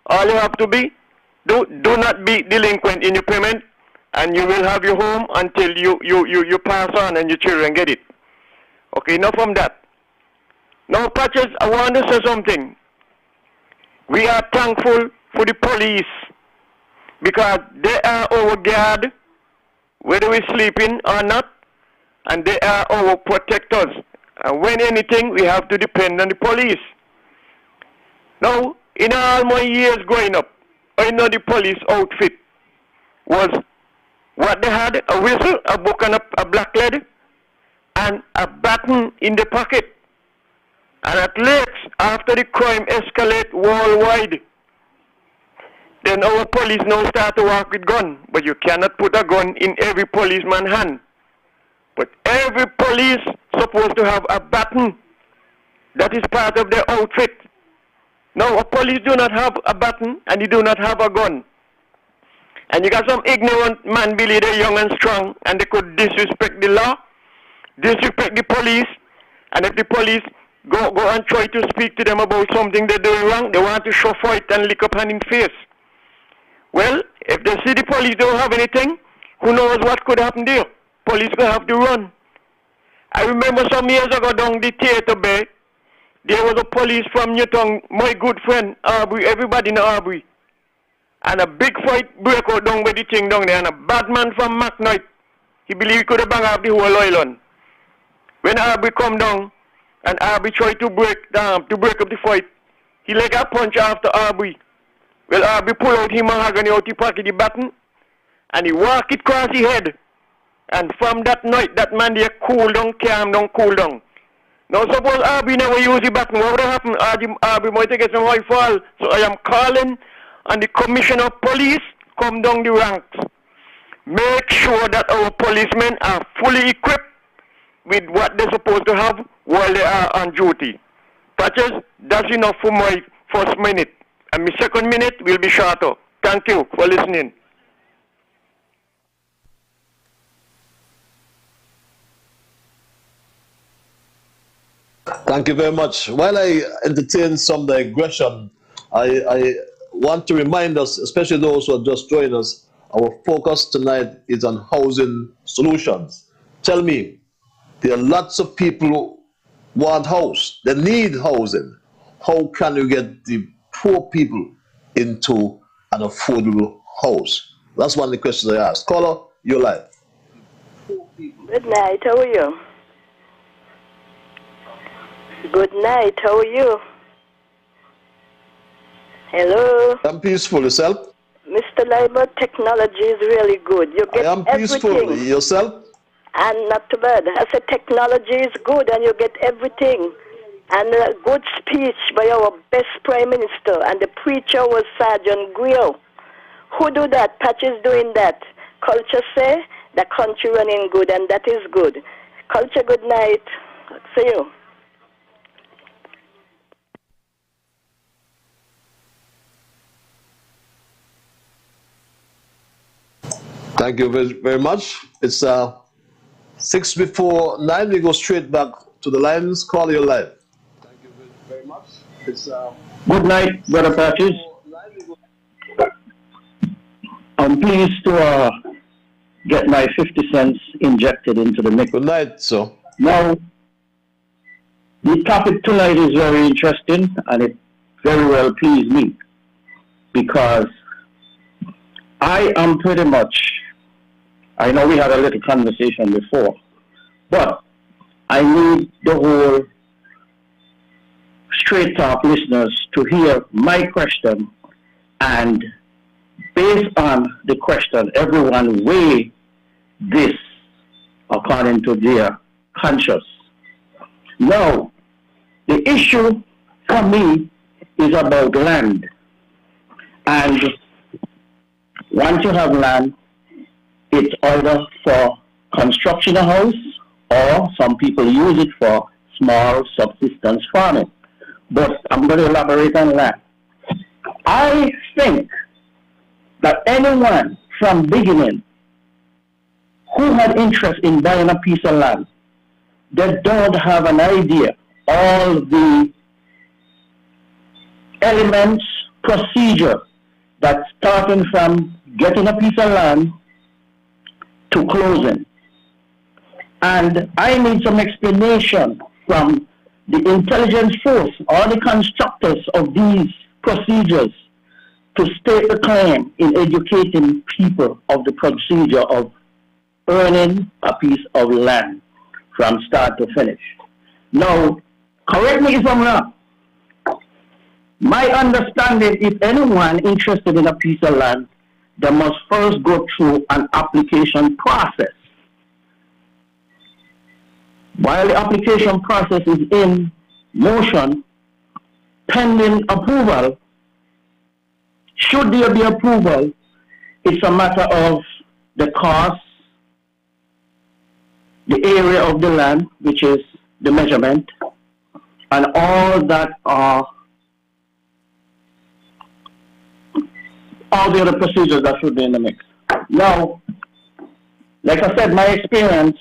All you have to be, do not be delinquent in your payment, and you will have your home until you pass on and your children get it. Okay, enough from that. Now, Patches, I want to say something. We are thankful for the police because they are our guard, whether we're sleeping or not, and they are our protectors. And when anything, we have to depend on the police. Now, in all my years growing up, I know the police outfit was what they had, a whistle, a book and a black lead, and a baton in the pocket. And at late, after the crime escalate worldwide, then our police now start to work with gun. But you cannot put a gun in every policeman's hand. But every police supposed to have a baton. That is part of their outfit. Now, a police do not have a baton and they do not have a gun. And you got some ignorant man believe they're young and strong and they could disrespect the law, disrespect the police, and if the police go and try to speak to them about something they're doing wrong, they want to show fight and lick up hand in face. Well, if they see the police don't have anything, who knows what could happen there? Police will have to run. I remember some years ago down the Theatre Bay, there was a police from Newtown, my good friend, Aubrey, everybody in Aubrey. And a big fight broke out down by the thing down there, and a bad man from McKnight, he believed he could have banged off the whole island. When Aubrey come down, and Aubrey tried to break up the fight, he let a punch after Aubrey. Well, Aubrey pulled out his mahogany out, he pocket the baton, and he walked it across his head. And from that night, that man there cool down, calm down, cool down. Now suppose Aubrey never use the baton, what would happen? Aubrey might get some high fall. So I am calling on the Commissioner of Police, come down the ranks. Make sure that our policemen are fully equipped with what they're supposed to have while they are on duty. Patches, that's enough for my first minute. And my second minute will be shorter. Thank you for listening. Thank you very much. While I entertain some digression, I want to remind us, especially those who have just joined us, our focus tonight is on housing solutions. Tell me, there are lots of people who want house, they need housing. How can you get the poor people into an affordable house? That's one of the questions I asked. Caller, you're live. Good night, how are you? Good night, how are you? Hello? I'm peaceful, yourself? Mr. Liburd, technology is really good. You get I am peaceful, everything. yourself? And not too bad. I said technology is good and you get everything. And a good speech by our best Prime Minister. And the preacher was Sergeant Grill. Who do that? Patch is doing that. Culture say the country running good, and that is good. Culture, good night. See you. Thank you very much. It's 6 before 9. We go straight back to the lines. Call your live. Thank you very much. It's good night, Brother Patches. I'm pleased to get my 50 cents injected into the mix. Good night, sir. Now, the topic tonight is very interesting, and it very well pleased me, because I am pretty much, I know we had a little conversation before, but I need the whole straight talk listeners to hear my question, and based on the question, everyone weigh this according to their conscience. Now, the issue for me is about land. And once you have land, it's either for construction a house, or some people use it for small subsistence farming. But I'm going to elaborate on that. I think that anyone from beginning who had interest in buying a piece of land, they don't have an idea all the elements, procedure that's starting from getting a piece of land to closing. And I need some explanation from the intelligence force or the constructors of these procedures to state the claim in educating people of the procedure of earning a piece of land from start to finish. Now, correct me if I'm wrong. My understanding, if anyone interested in a piece of land, they must first go through an application process. While the application process is in motion, pending approval, should there be approval, it's a matter of the cost, the area of the land, which is the measurement, and all that are all the other procedures that should be in the mix. Now, like I said, my experience,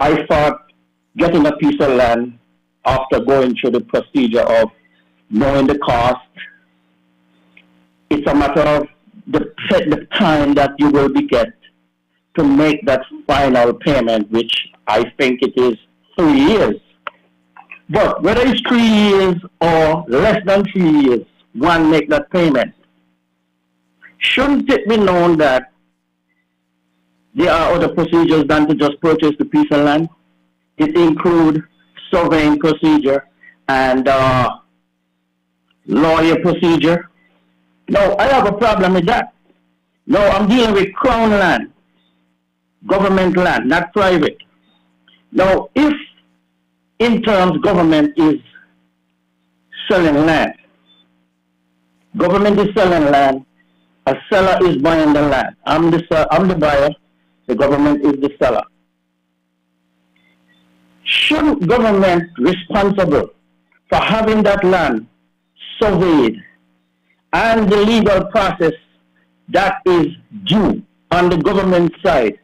I thought getting a piece of land after going through the procedure of knowing the cost, it's a matter of the time that you will be get to make that final payment, which I think it is 3 years. But whether it's 3 years or less than 3 years, one make that payment. Shouldn't it be known that there are other procedures than to just purchase the piece of land? It includes surveying procedure and lawyer procedure. No, I have a problem with that. No, I'm dealing with crown land, government land, not private. Now, if in terms government is selling land, government is selling land, a seller is buying the land. I'm the buyer, the government is the seller. Shouldn't government responsible for having that land surveyed and the legal process that is due on the government side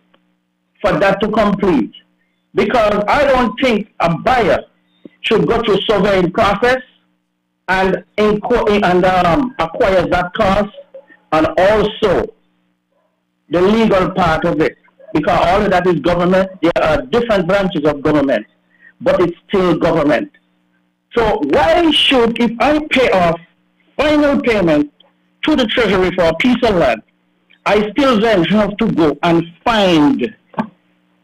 for that to complete. Because I don't think a buyer should go through surveying process and acquire that cost and also the legal part of it. Because all of that is government. There are different branches of government, but it's still government. So why should, if I pay off final payment to the treasury for a piece of land, I still then have to go and find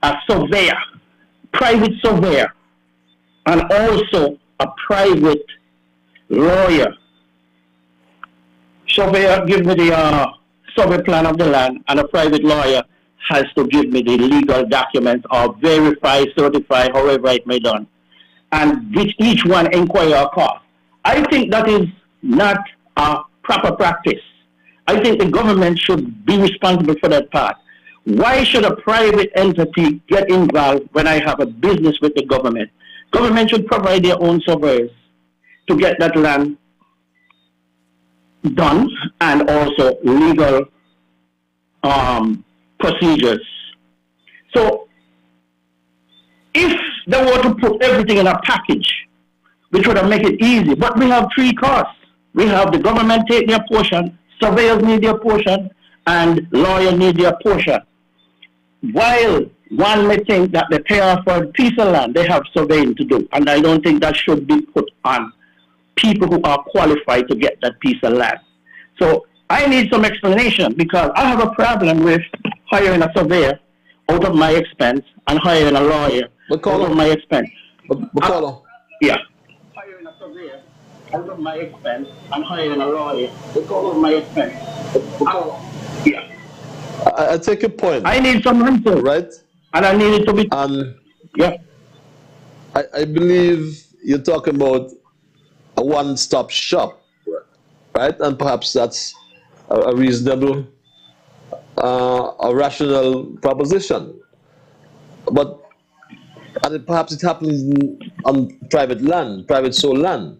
a surveyor, private surveyor, and also a private lawyer. Surveyor give me the survey plan of the land, and a private lawyer has to give me the legal documents or verify, certify, however it may be done, and which each one inquire a cost. I think that is not a proper practice. I think the government should be responsible for that part. Why should a private entity get involved when I have a business with the government? Government should provide their own surveys to get that land done and also legal procedures. So if they were to put everything in a package, which would have made it easy, but we have three costs. We have the government take their portion, surveyors need their portion, and lawyers need their portion. While one may think that they pay off for a piece of land, they have surveying to do, and I don't think that should be put on people who are qualified to get that piece of land. So I need some explanation, because I have a problem with hiring a surveyor out of my expense and hiring a lawyer out of my expense. Yeah. Hiring a surveyor out of my expense and hiring a lawyer out of my expense. Yeah. I take your point. I need some answer. Right? And I need it to be... yeah. I believe you're talking about a one-stop shop, right? And perhaps that's a reasonable, a rational proposition. But perhaps it happens on private land, private sold land.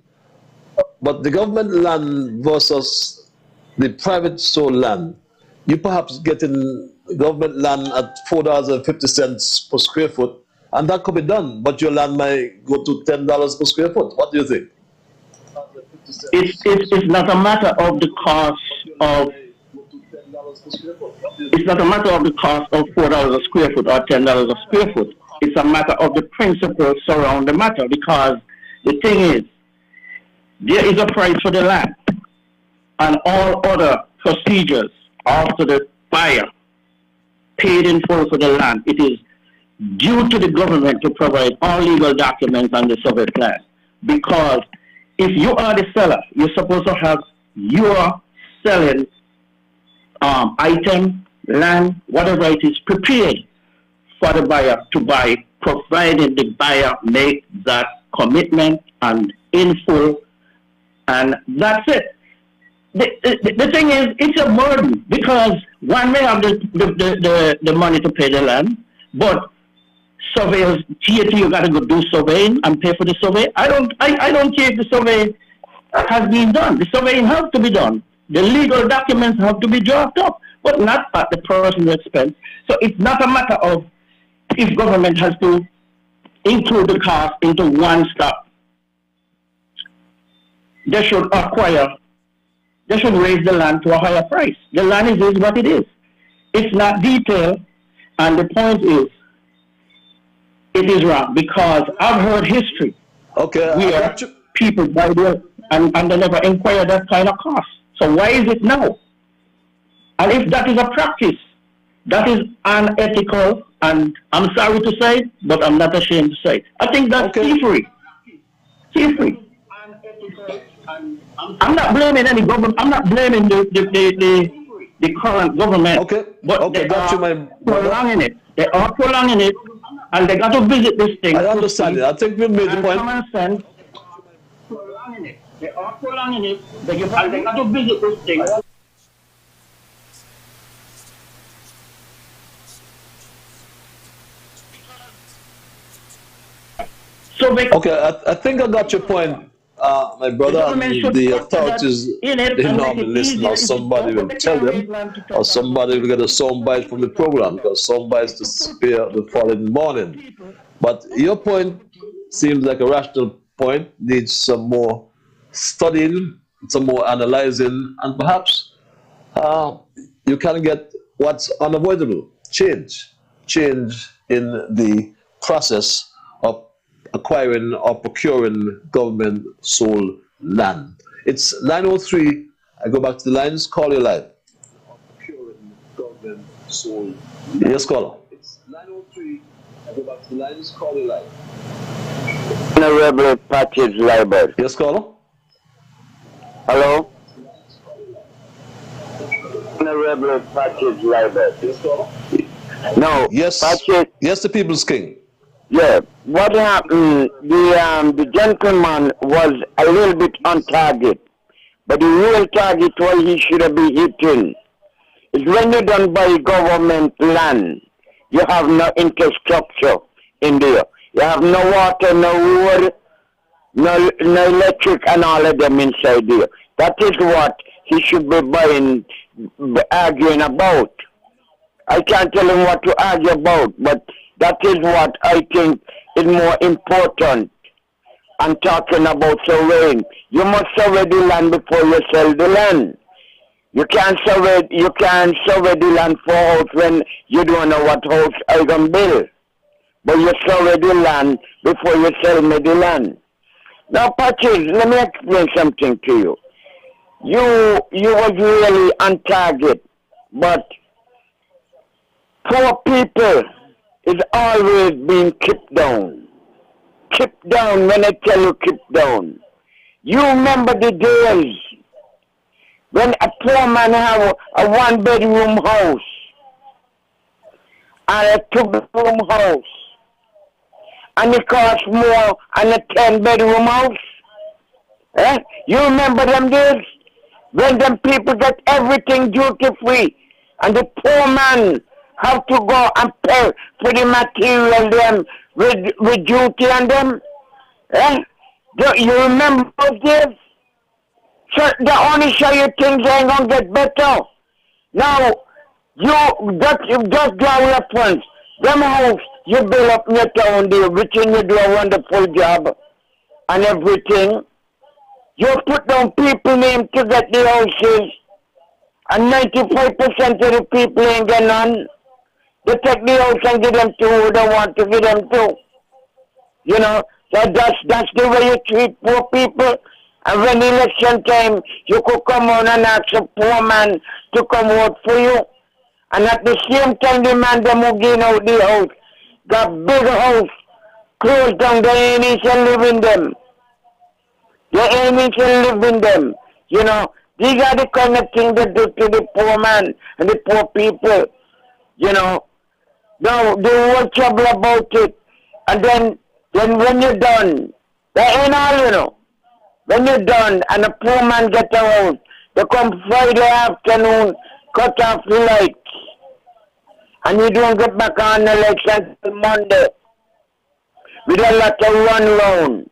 But the government land versus the private sold land, you perhaps getting government land at $4.50 per square foot, and that could be done, but your land might go to $10 per square foot. What do you think? It's not a matter of the cost of... It's not a matter of the cost of $4 a square foot or $10 a square foot. It's a matter of the principles surround the matter, because the thing is, there is a price for the land, and all other procedures after the buyer paid in full for the land. It is due to the government to provide all legal documents on the survey plan, because if you are the seller, you're supposed to have your selling item, land, whatever it is, prepared for the buyer to buy, provided the buyer makes that commitment and in full, and that's it. The thing is, it's a burden, because one may have the money to pay the land, but surveyors, you got to go do surveying and pay for the survey. I don't care if the survey has been done. The surveying has to be done. The legal documents have to be drafted up, but not at the person's expense. So it's not a matter of if government has to include the cost into one stop. They should raise the land to a higher price. The land is what it is. It's not detailed, and the point is, it is wrong, because I've heard history. Okay. Where people buy there and they never inquire that kind of cost. So why is it now? And if that is a practice, that is unethical, and I'm sorry to say it, but I'm not ashamed to say it. I think that's thievery. Thievery. I'm not blaming any government. I'm not blaming the current government. Okay. But they got are prolonging it. They are prolonging it, and they got to visit this thing. I understand it. I think we made the point. Common sense. Prolonging it. They are prolonging it. They got to visit this thing. Okay, I think I got your point. my brother, the authorities, they normally listen, or somebody will tell them, or somebody will get a soundbite from the program, because soundbites to spare the following morning. But your point seems like a rational point, needs some more studying, some more analyzing, and perhaps you can get what's unavoidable, change in the process of acquiring or procuring government sold land. It's 9:03. I go back to the lines. Call your line. Procuring government sold land. Yes, caller. It's 9:03. I go back to the lines. Call your line. Honorable Patrick Liburd. Yes, caller. Hello. Honorable Patrick Liburd. Yes, caller. No. Yes. Patrick. Yes, the People's King. Yeah, what happened, the gentleman was a little bit on target, but the real target where he should have been hitting is when you're done by government land, you have no infrastructure in there. You have no water, no road, no electric and all of them inside there. That is what he should be arguing about. I can't tell him what to argue about, but that is what I think is more important. I'm talking about surveying. You must survey the land before you sell the land. You can't survey the land for house when you don't know what house I can build. But you survey the land before you sell me the land. Now, Patrick, let me explain something to you. You was really on target, but poor people is always being kept down. Kept down, when I tell you kept down. You remember the days when a poor man have a one-bedroom house and a two-bedroom house, and it costs more than a 10-bedroom house? Eh? You remember them days? When them people get everything duty-free, and the poor man have to go and pay for the material them with duty on them? Eh? Do you remember those days? So the only show you things ain't gonna get better. Now, just draw reference. Them house you build up in your town there, which you do a wonderful job and everything. You put down people name to get the houses, and 95% of the people ain't get none. They take the house and give them to who they want to give them to. You know, so that's the way you treat poor people. And when election time, you could come on and ask a poor man to come vote for you. And at the same time, the man them who gain out the house, got big house, closed down, they ain't even live in them. They ain't even live in them. You know, these are the kind of things they do to the poor man and the poor people. You know, now they won't trouble about it. And then when you're done, they ain't all, you know. When you're done and a poor man get a house, they come Friday afternoon, cut off the lights. And you don't get back on the lights until Monday. With a lot of run round.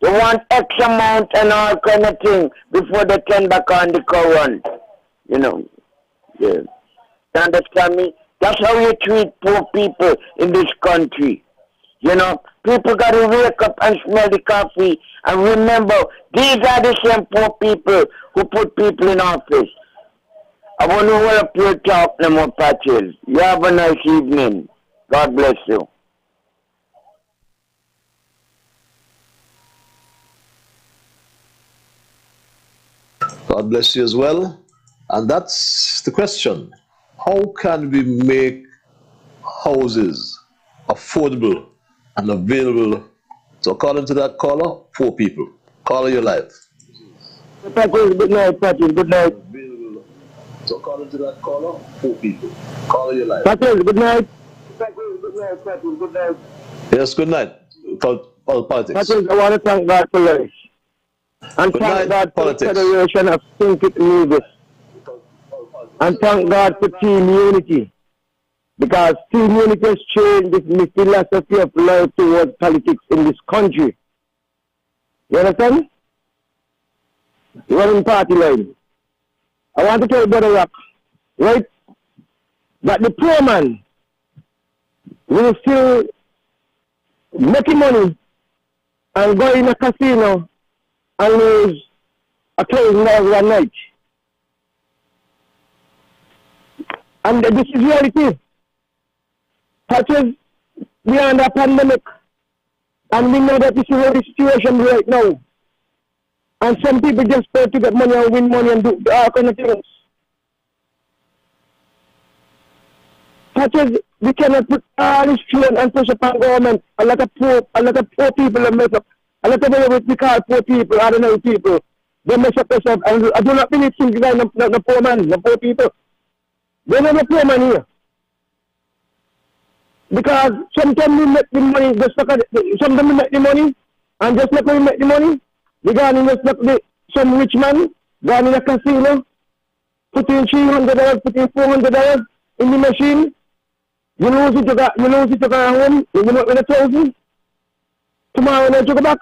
They want X amount and all kind of thing before they turn back on the current. You know. Yeah. You understand me? That's how you treat poor people in this country. You know, people got to wake up and smell the coffee and remember, these are the same poor people who put people in office. I want to hold up your talk no more, Patches. You have a nice evening. God bless you. God bless you as well. And that's the question. How can we make houses affordable and available to, according to that caller, poor people? Caller, your life. Patrick, good night, Patrick, good night. So according to that caller, poor people. Caller, your life. Patrick, good night. Patrick, good night, Patrick, good night. Yes, good night. Politics. Patrick, I want to thank God for life. And good thank night, God for politics. the Federation of Think It Nevis. And thank God for Team Unity. Because team unity has changed this philosophy of love towards politics in this country. You understand? Running party line. I want to tell Brother Rock, right, that the poor man will still making money and go in a casino and lose $1,000 one night. And this is reality. Such as we are under a pandemic, and we know that this is the situation right now. And some people just pay to get money and win money and do all kind of things. Such as we cannot put all this strain and push upon government. A lot of poor people are messed up. A lot of what we call poor people, ordinary people, they mess up themselves. And I do not believe things like the poor man, the poor people. They're not the poor man here. Because sometimes we make the money, sometimes we make the money, and just like we make the money, we go and invest like some rich man, go in a casino, put in $300, put in $400 in the machine, you lose it, you go home, you win up with $1,000. Tomorrow when you go back,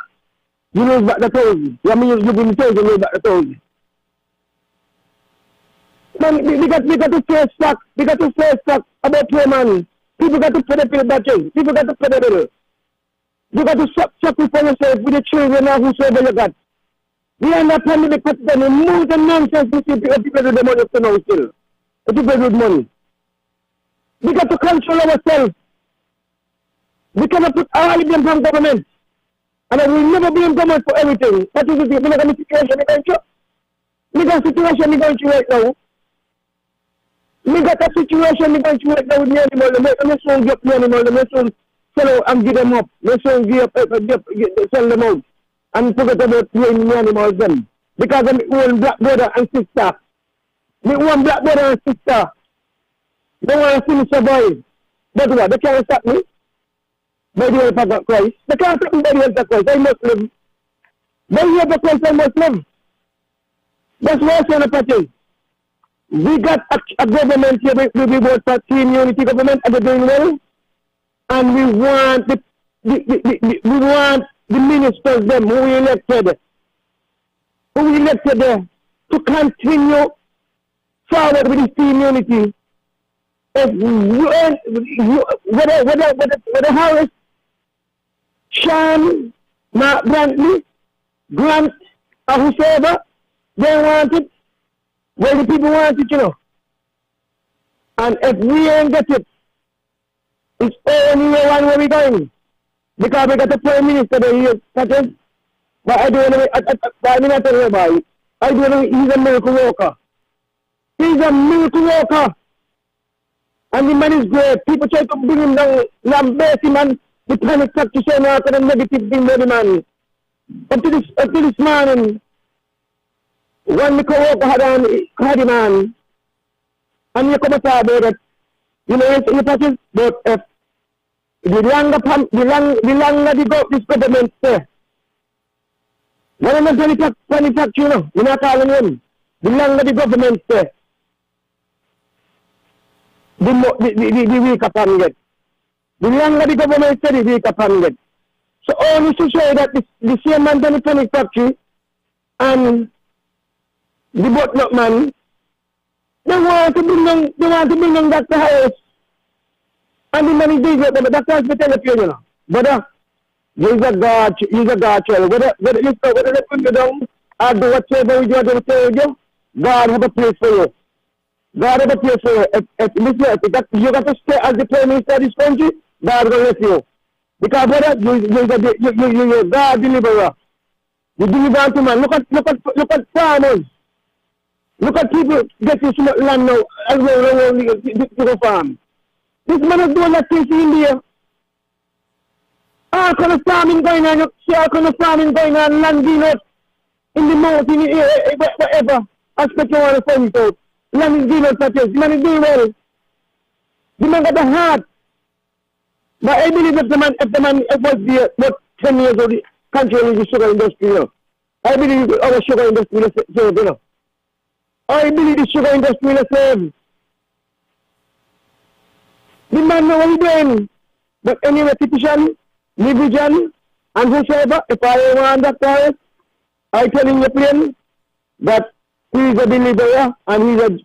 you lose back the $1,000. I mean, you win the $1,000, you lose back the $1,000. Man, we got to face facts. We got to face facts about poor man. People got to pay the bill batches. People got to pay the bill. You got to sacrifice yourself with the children or whosoever you got. We are not pandemic, but then move the nonsense to see people do the money up to now still. People do money. We got to control ourselves. We cannot put all of them from government. And I will never blame government for everything. That is the thing. We got a situation we're going through. We got a situation we're going through right now. We got a situation we're going through right now with the animal. Let's soon get the animal. Let's soon sell out and give them up. Let's soon sell them out. And forget about playing the animals then. Because I'm one black brother and sister. Me one black brother and sister. They want to see me survive. But what? They can't stop me. By the help of Christ. They can't stop me by the help of Christ. I must live. By the help of Christ, I must live. That's why I say on the party. We got a government here, we vote for team unity government, and they're doing well. And we want the ministers, them who we elected there, to continue forward with this team unity. Whether Harris, Sean, Mark Brantley, Grant, or whosoever, they want it. Well, the people want it, you know. And if we ain't get it, it's only one way we're going. Because we got the Prime Minister there, but I don't know, I mean, I tell you about it. I don't know, he's a miracle worker. He's a miracle worker. And the man is great. People try to bring him down, lambast him, and the panic attack to say no after the negative thing about the man. Up to this morning, when the co-worker had the man, and you come about that, you know, you touch but if the longer this government stay, when I'm not panic attack, you know, you're not calling him. The longer the government stay, the weaker pan get. The longer the government stay, the weaker pan get. So only to show that the same man done the panic factory and the butlock man, they want to bring them back to house. And the man is doing it, but that's what I tell you, you know. Brother, he's a God child. Whether they put you down or do whatever you want to do, God have a place for you. God have a place for you. If you got to stay as the Prime Minister of this country, God will let you. Because brother, you're God deliverer. You deliver to man. Look at farmers. Look at people getting some land now and to go farm. This man is doing that thing in India. All kind of farming going on. See all kind of farming going on. Land being out in the mountain, whatever aspect you want to find it out. Land is being out such as. The man is doing well. The man got the heart. But I believe if the man was there about 10 years old, the country is the sugar industry, you know. I believe our sugar industry will save, you know. I believe the sugar industry will save. man know what he's doing. But anyway, petition, Liburd, and whosoever, if I want that for I tell you plain that he's a believer and he's a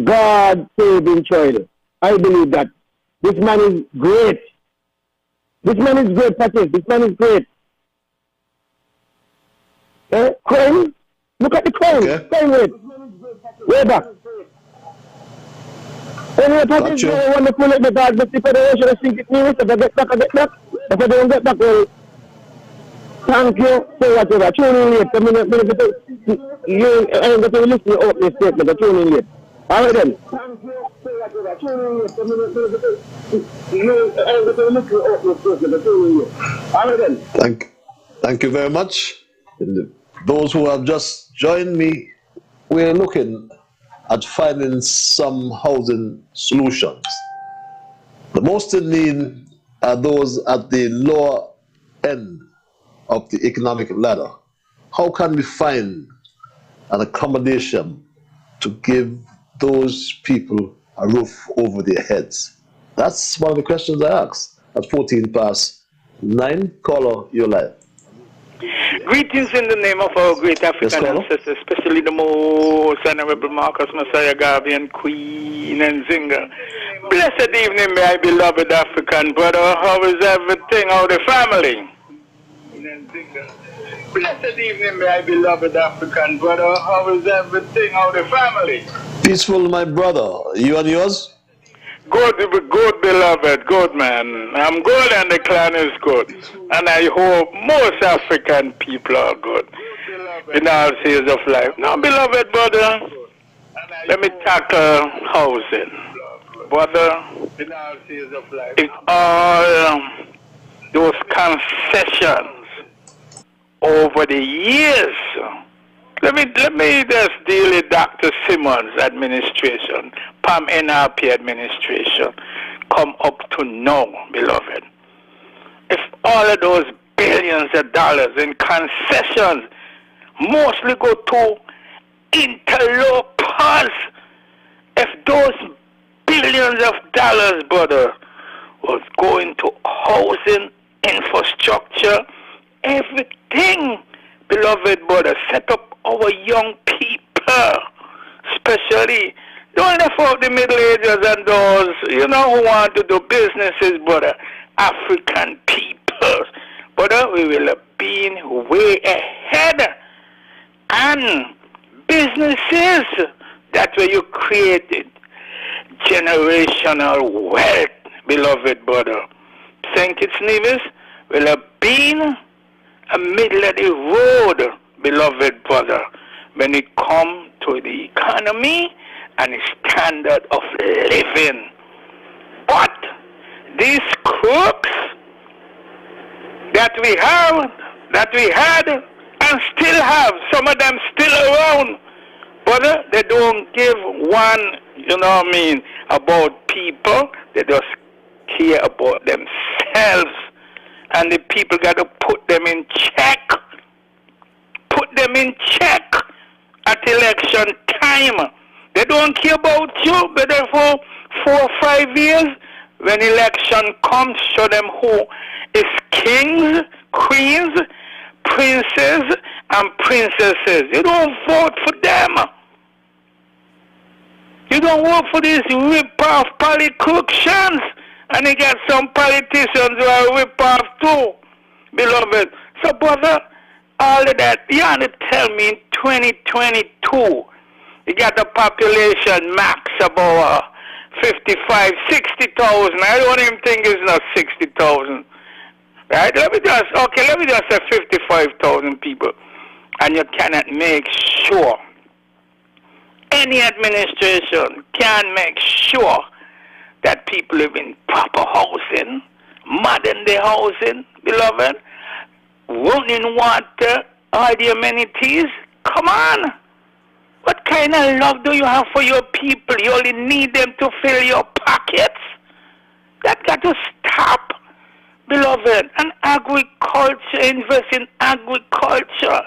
God-saving child. I believe that. This man is great. This man is great, Patrick. This man is great. Crane? Look at the crane. Okay. Crane rate. Way back. Anyway, Patrick is very wonderful like the God, but the Federation is thinking, if I get back, I get back. If I don't get back, well, thank you for whatever. Tune in late. I ain't going to listen to opening statement, but tune in late. All right then. Thank you for whatever. Tune in late. I ain't going to listen to opening statement, but tune in late. All right then. Thank you very much. Those who have just joined me, we're looking at finding some housing solutions. The most in need are those at the lower end of the economic ladder. How can we find an accommodation to give those people a roof over their heads? That's one of the questions I asked at 9:14. Caller, you're live. Greetings in the name of our great African ancestors, especially the most honorable Marcus Messiah Garvey and Queen and Zinger. Blessed evening, my beloved African brother. How is everything? How the family? Blessed evening, my beloved African brother. How is everything? How the family? Peaceful, my brother. You and yours? Good, beloved, good man. I'm good and the clan is good. And I hope most African people are good in all seasons of life. Now, beloved brother, let me tackle housing. Brother, it's all those concessions over the years. Let me just deal with Dr. Simmons' administration, PAM NRP administration, come up to now, beloved. If all of those billions of dollars in concessions mostly go to interlopers, if those billions of dollars, brother, was going to housing, infrastructure, everything, beloved brother, set up our young people, especially, don't left out the Middle Ages and those, who want to do businesses, brother, African people. Brother, we will have been way ahead. And businesses, that's where you created generational wealth, beloved brother. St. Kitts Nevis will have been a middle of the road, beloved brother, when it comes to the economy and the standard of living. But these crooks that we had, and still have, some of them still around, brother, they don't give one, about people. They just care about themselves. And the people got to put them in check. Put them in check at election time. They don't care about you, but for 4 or 5 years, when election comes, show them who is kings, queens, princes, and princesses. You don't vote for them. You don't vote for these rip-off politicians. And you got some politicians who are rip-off too, beloved. So, brother, all of that, you want to tell me in 2022, you got the population max about 55, 60,000. I don't even think it's not 60,000. Right? Let me just say 55,000 people. And you cannot make sure, any administration can make sure that people live in proper housing, modern day housing, beloved, running water, all the amenities. Come on. What kind of love do you have for your people? You only need them to fill your pockets. That got to stop, beloved. And agriculture, invest in agriculture.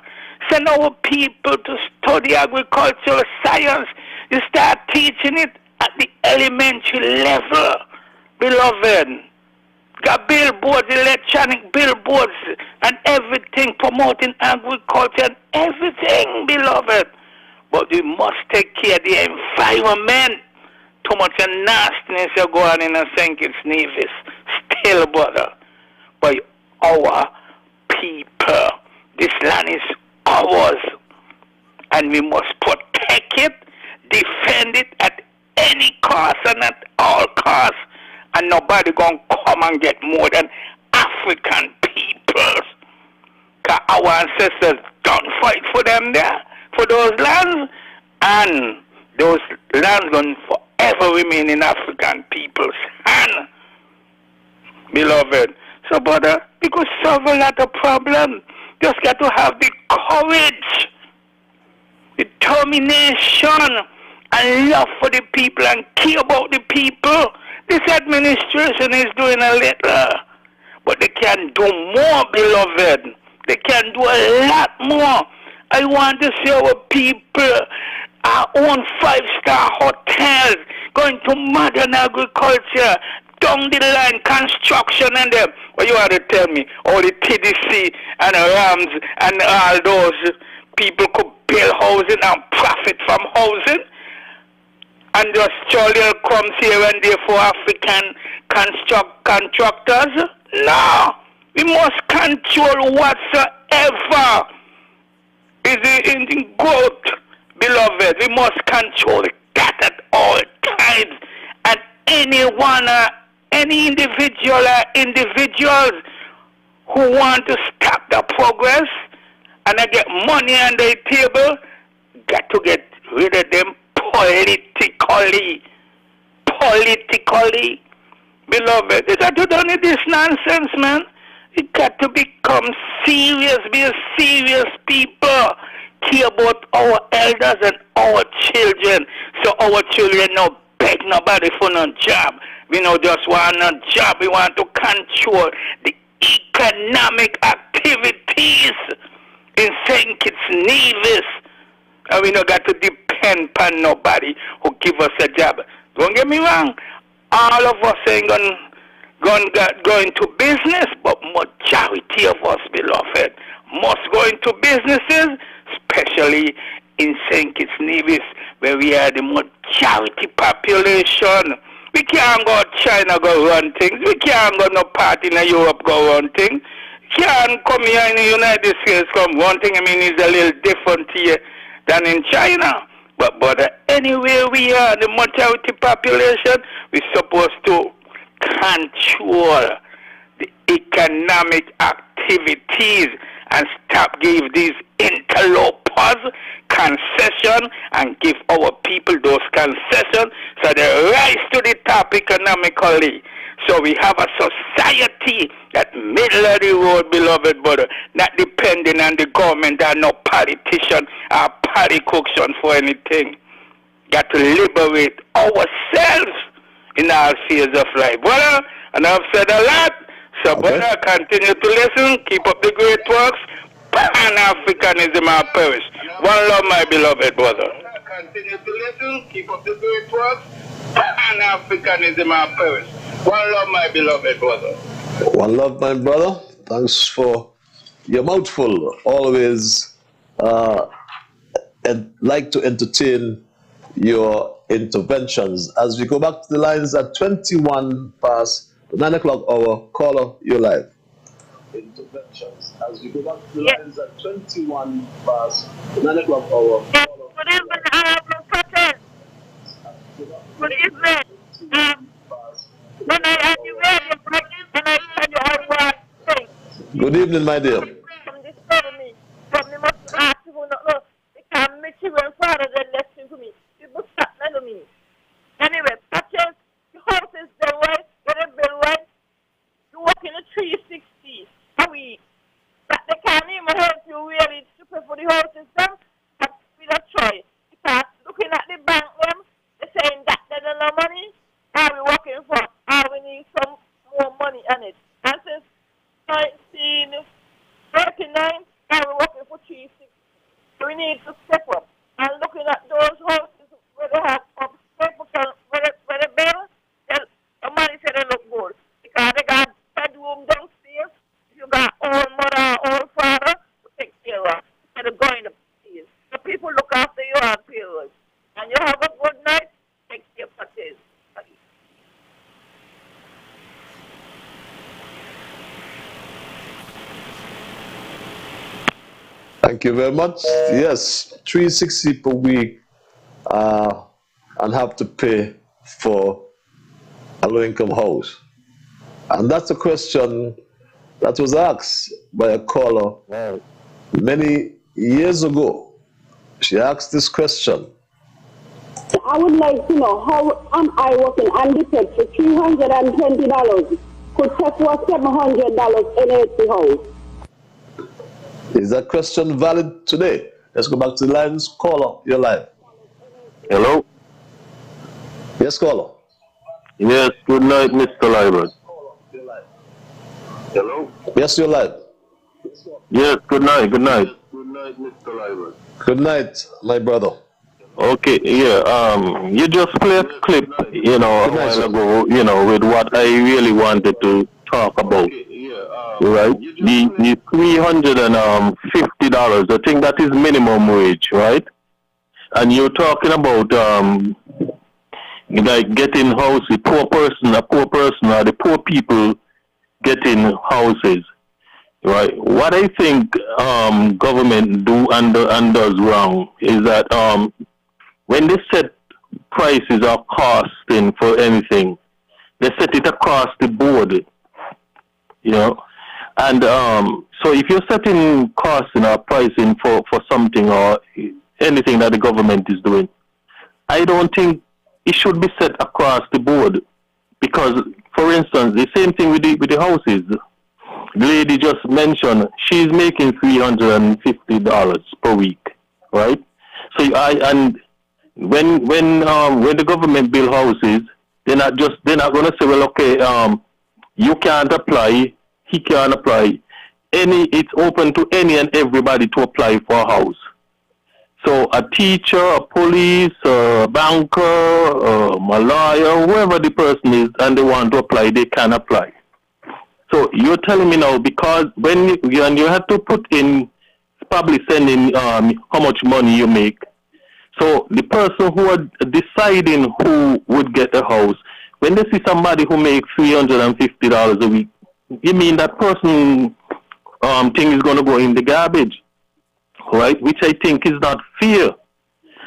Send our people to study agricultural science. You start teaching it at the elementary level. beloved. Got billboards, electronic billboards, and everything promoting agriculture and everything, beloved. But we must take care of the environment. Too much of nastiness are going in St. Kitts Nevis. Still, brother. By our people. This land is ours. And we must protect it, defend it at any cost and at all costs. And nobody gonna come and get more than African peoples. Cause our ancestors don't fight for them there, for those lands, and those lands gonna forever remain in African people's hand, beloved. So, brother, we could solve a lot of problems. Just got to have the courage, determination, and love for the people and care about the people. This administration is doing a little, but they can do more, beloved. They can do a lot more. I want to see our people, our own 5-star hotels, going to modern agriculture, down the line, construction and them. What you want to tell me? All the TDC and RAMs and all those people could build housing and profit from housing? And just Australia comes here and there for African contractors? No. We must control whatsoever is in growth, beloved. We must control that at all times. And anyone, any individual or individuals who want to stop the progress and get money on the table, got to get rid of them politically, beloved. You got to do this nonsense, man. You got to become serious, be a serious people. Care about our elders and our children, so our children no beg nobody for no job. We don't just want no job. We want to control the economic activities in St. Kitts Nevis. And we don't got to depend on nobody who give us a job. Don't get me wrong. All of us ain't going to business, but majority of us, beloved, must go into businesses, especially in St. Kitts Nevis, where we are the majority population. We can't go to China go run things. We can't go no party in Europe go run things. We can't come here in the United States come run thing. I mean, it's a little different here than in China. But anywhere we are, the majority population, we're supposed to control the economic activities and stop give these interlopers concession and give our people those concessions so they rise to the top economically. So we have a society that middle of the road, beloved brother, not depending on the government or no politician or party cookshan for anything. Got to liberate ourselves in our spheres of life, brother. And I've said a lot. So, okay, brother, continue to listen. Keep up the great works. Pan-Africanism our perish. One love, my beloved brother. Continue to listen. Keep up the great works. Pan-Africanism our perish. One love, my beloved brother. One love, my brother. Thanks for your mouthful. Always and like to entertain your interventions. As we go back to the lines at 21 past the 9 o'clock hour, caller, you're live. Interventions. As we go back to the lines at 21 past the 9 o'clock hour. Good evening, Good evening. When I had you ready, and I tell you how one thing. Good evening, my dear. From this to me, from the most active one, no, they can't make you run farther than listen to me. People stop to me. Anyway, patches, the house is the right, get a bill right. You walk in a 360 a week. But they can't even help you really to pay for the houses them. That's with a choice. Because looking at the bank them, they're saying that they don't have money. Are we working for? Are we need some more money on it? And since 19 Thank you very much. Yes, $360 per week and have to pay for a low-income house. And that's a question that was asked by a caller many years ago. She asked this question. I would like to know, how am I working undepaid for $320 could take for $700 in a house? Is that question valid today? Let's go back to the lines. Caller, you're live. Hello? Yes, caller. Yes, good night, Mr. Liburd. Hello? Yes, you're live. Yes, good night, good night. Good night, my brother. Okay, yeah, you just played a clip, a while ago, with what I really wanted to talk about. Right? The $350, I think that is minimum wage, right? And you're talking about like getting houses, a poor person, or the poor people getting houses, right? What I think government do and does wrong is that when they set prices or costing for anything, they set it across the board, And so if you're setting costing or pricing for something or anything that the government is doing, I don't think it should be set across the board. Because, for instance, the same thing with the houses. The lady just mentioned she's making $350 per week, right? So when the government build houses, they're not going to say, well, okay, you can't apply, he can't apply. It's open to any and everybody to apply for a house. So a teacher, a police, a banker, a lawyer, whoever the person is, and they want to apply, they can apply. So you're telling me now, because when you have to put in, probably sending how much money you make. So the person who are deciding who would get a house, when they see somebody who makes $350 a week, you mean that person thing is going to go in the garbage, right? Which I think is not fair.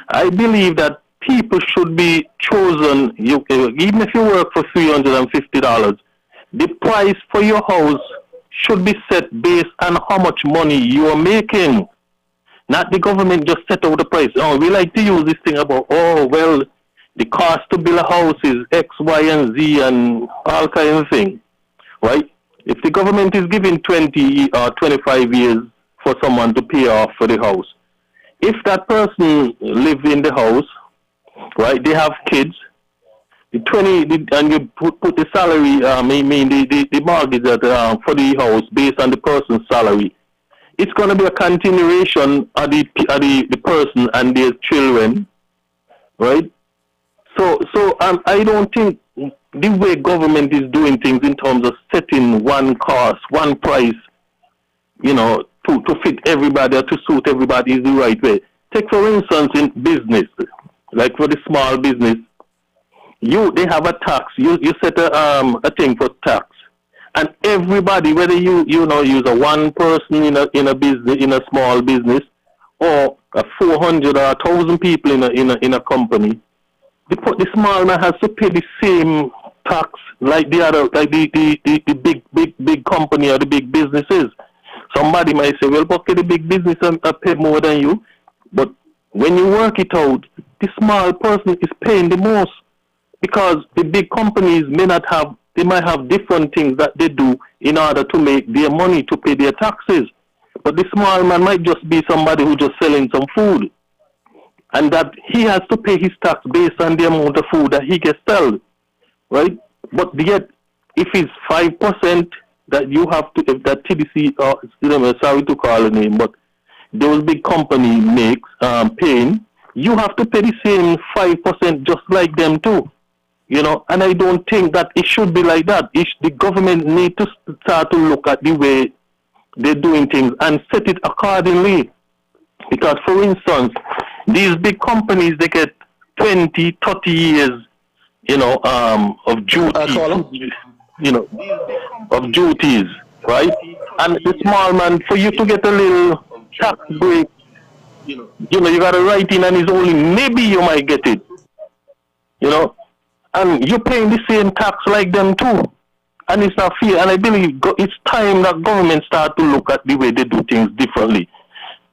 I believe that people should be chosen, even if you work for $350, the price for your house should be set based on how much money you are making. Not the government just set out the price. Oh, we like to use this thing about, the cost to build a house is X, Y, and Z and all kinds of things, right? If the government is giving 20 or 25 years for someone to pay off for the house, if that person lives in the house, right, they have kids, and you put the salary, the mortgage for the house based on the person's salary, it's going to be a continuation of the person and their children, right? So I don't think the way government is doing things in terms of setting one cost, one price, to fit everybody or to suit everybody is the right way. Take for instance in business, like for the small business, they have a tax. You set a thing for tax, and everybody, whether you use a one person in a business, in a small business, or 400 or 1,000 people in a company, the small man has to pay the same tax like the other, like the big company or the big businesses. Somebody might say, well, okay, the big business pay more than you, but when you work it out, the small person is paying the most, because the big companies they might have different things that they do in order to make their money to pay their taxes. But the small man might just be somebody who just selling some food, and that he has to pay his tax based on the amount of food that he gets sold, right? But yet, if it's 5% that you have to, if that TDC, sorry to call the name, but those big company makes paying, you have to pay the same 5% just like them too, And I don't think that it should be like that. The government need to start to look at the way they're doing things and set it accordingly. Because, for instance, these big companies, they get 20, 30 years, of duty, of duties, right? And the small man, for you to get a little tax break, you got to write in and it's only maybe you might get it. And you're paying the same tax like them too. And it's not fair. And I believe it's time that government start to look at the way they do things differently.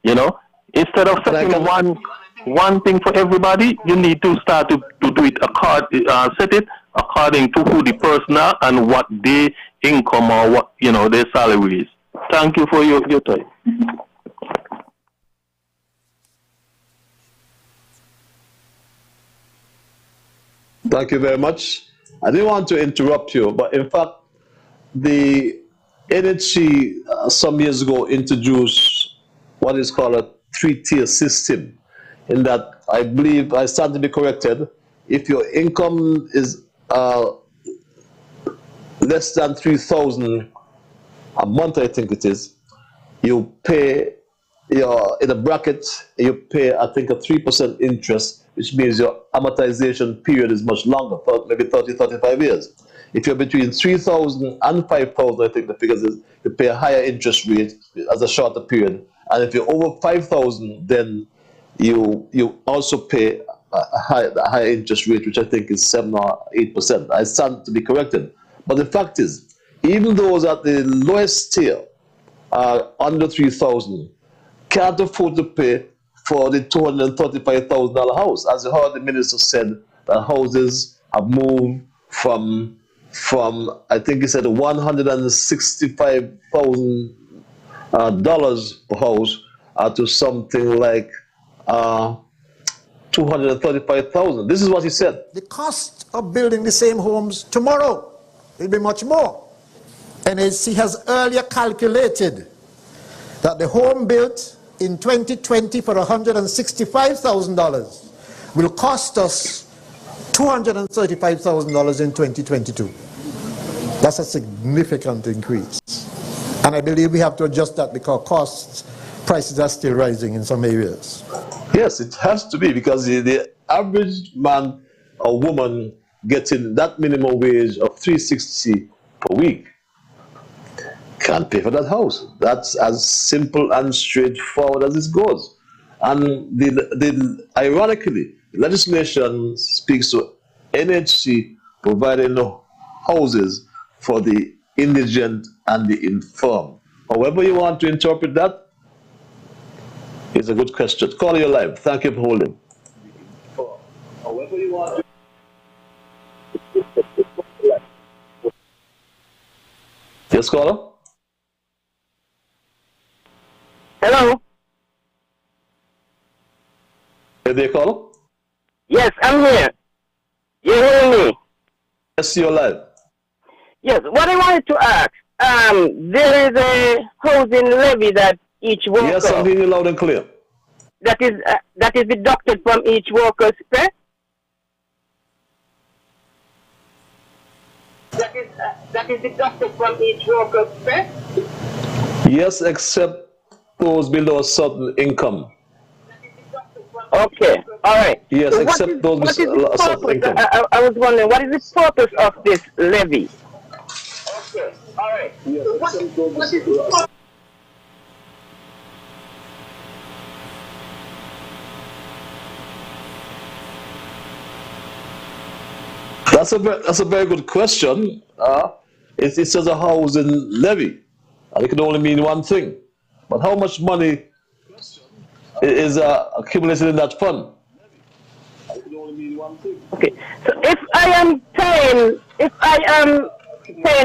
Instead of setting one thing for everybody, you need to start to do it set it according to who the person are and what their income or what their salary is. Thank you for your time. Thank you very much. I didn't want to interrupt you, but in fact, the NHC some years ago introduced what is called a three-tier system, in that I believe, I stand to be corrected, if your income is less than $3,000 a month, I think it is, you pay in a bracket, you pay, I think, a 3% interest, which means your amortization period is much longer, maybe 30, 35 years. If you're between 3,000 and 5,000, I think the figures is, you pay a higher interest rate as a shorter period. And if you're over 5,000, then you also pay a higher interest rate, which I think is 7 or 8%. I stand to be corrected. But the fact is, even those at the lowest tier, under 3,000, can't afford to pay for the $235,000 house. As you heard the minister said, that houses have moved from I think he said $165,000 per house to something like $235,000. This is what he said. The cost of building the same homes tomorrow will be much more. NHC has earlier calculated that the home built in 2020 for $165,000 will cost us $235,000 in 2022. That's a significant increase. And I believe we have to adjust that because prices are still rising in some areas. Yes, it has to be, because the average man or woman getting that minimum wage of $360 per week can't pay for that house. That's as simple and straightforward as it goes. And ironically, the legislation speaks to NHC providing houses for the indigent and the infirm. However you want to interpret that is a good question. Call you live. Thank you for holding. However you want to. Yes, caller? Hello? Are you there, caller? Yes, I'm here. You hearing me? Yes, you're live. Yes, what I wanted to ask, there is a housing levy that each worker... Yes, I'm hearing you loud and clear. That is deducted from each worker's pay? That is deducted from each worker's pay? Yes, except those below a certain income. Okay, all right. Yes, so except those below a certain income. I was wondering, what is the purpose of this levy? Okay, all right. Yes, so what is the purpose? That's a very good question. It says a housing levy, and it can only mean one thing. But how much money is accumulated in that fund? Okay, so if I am paying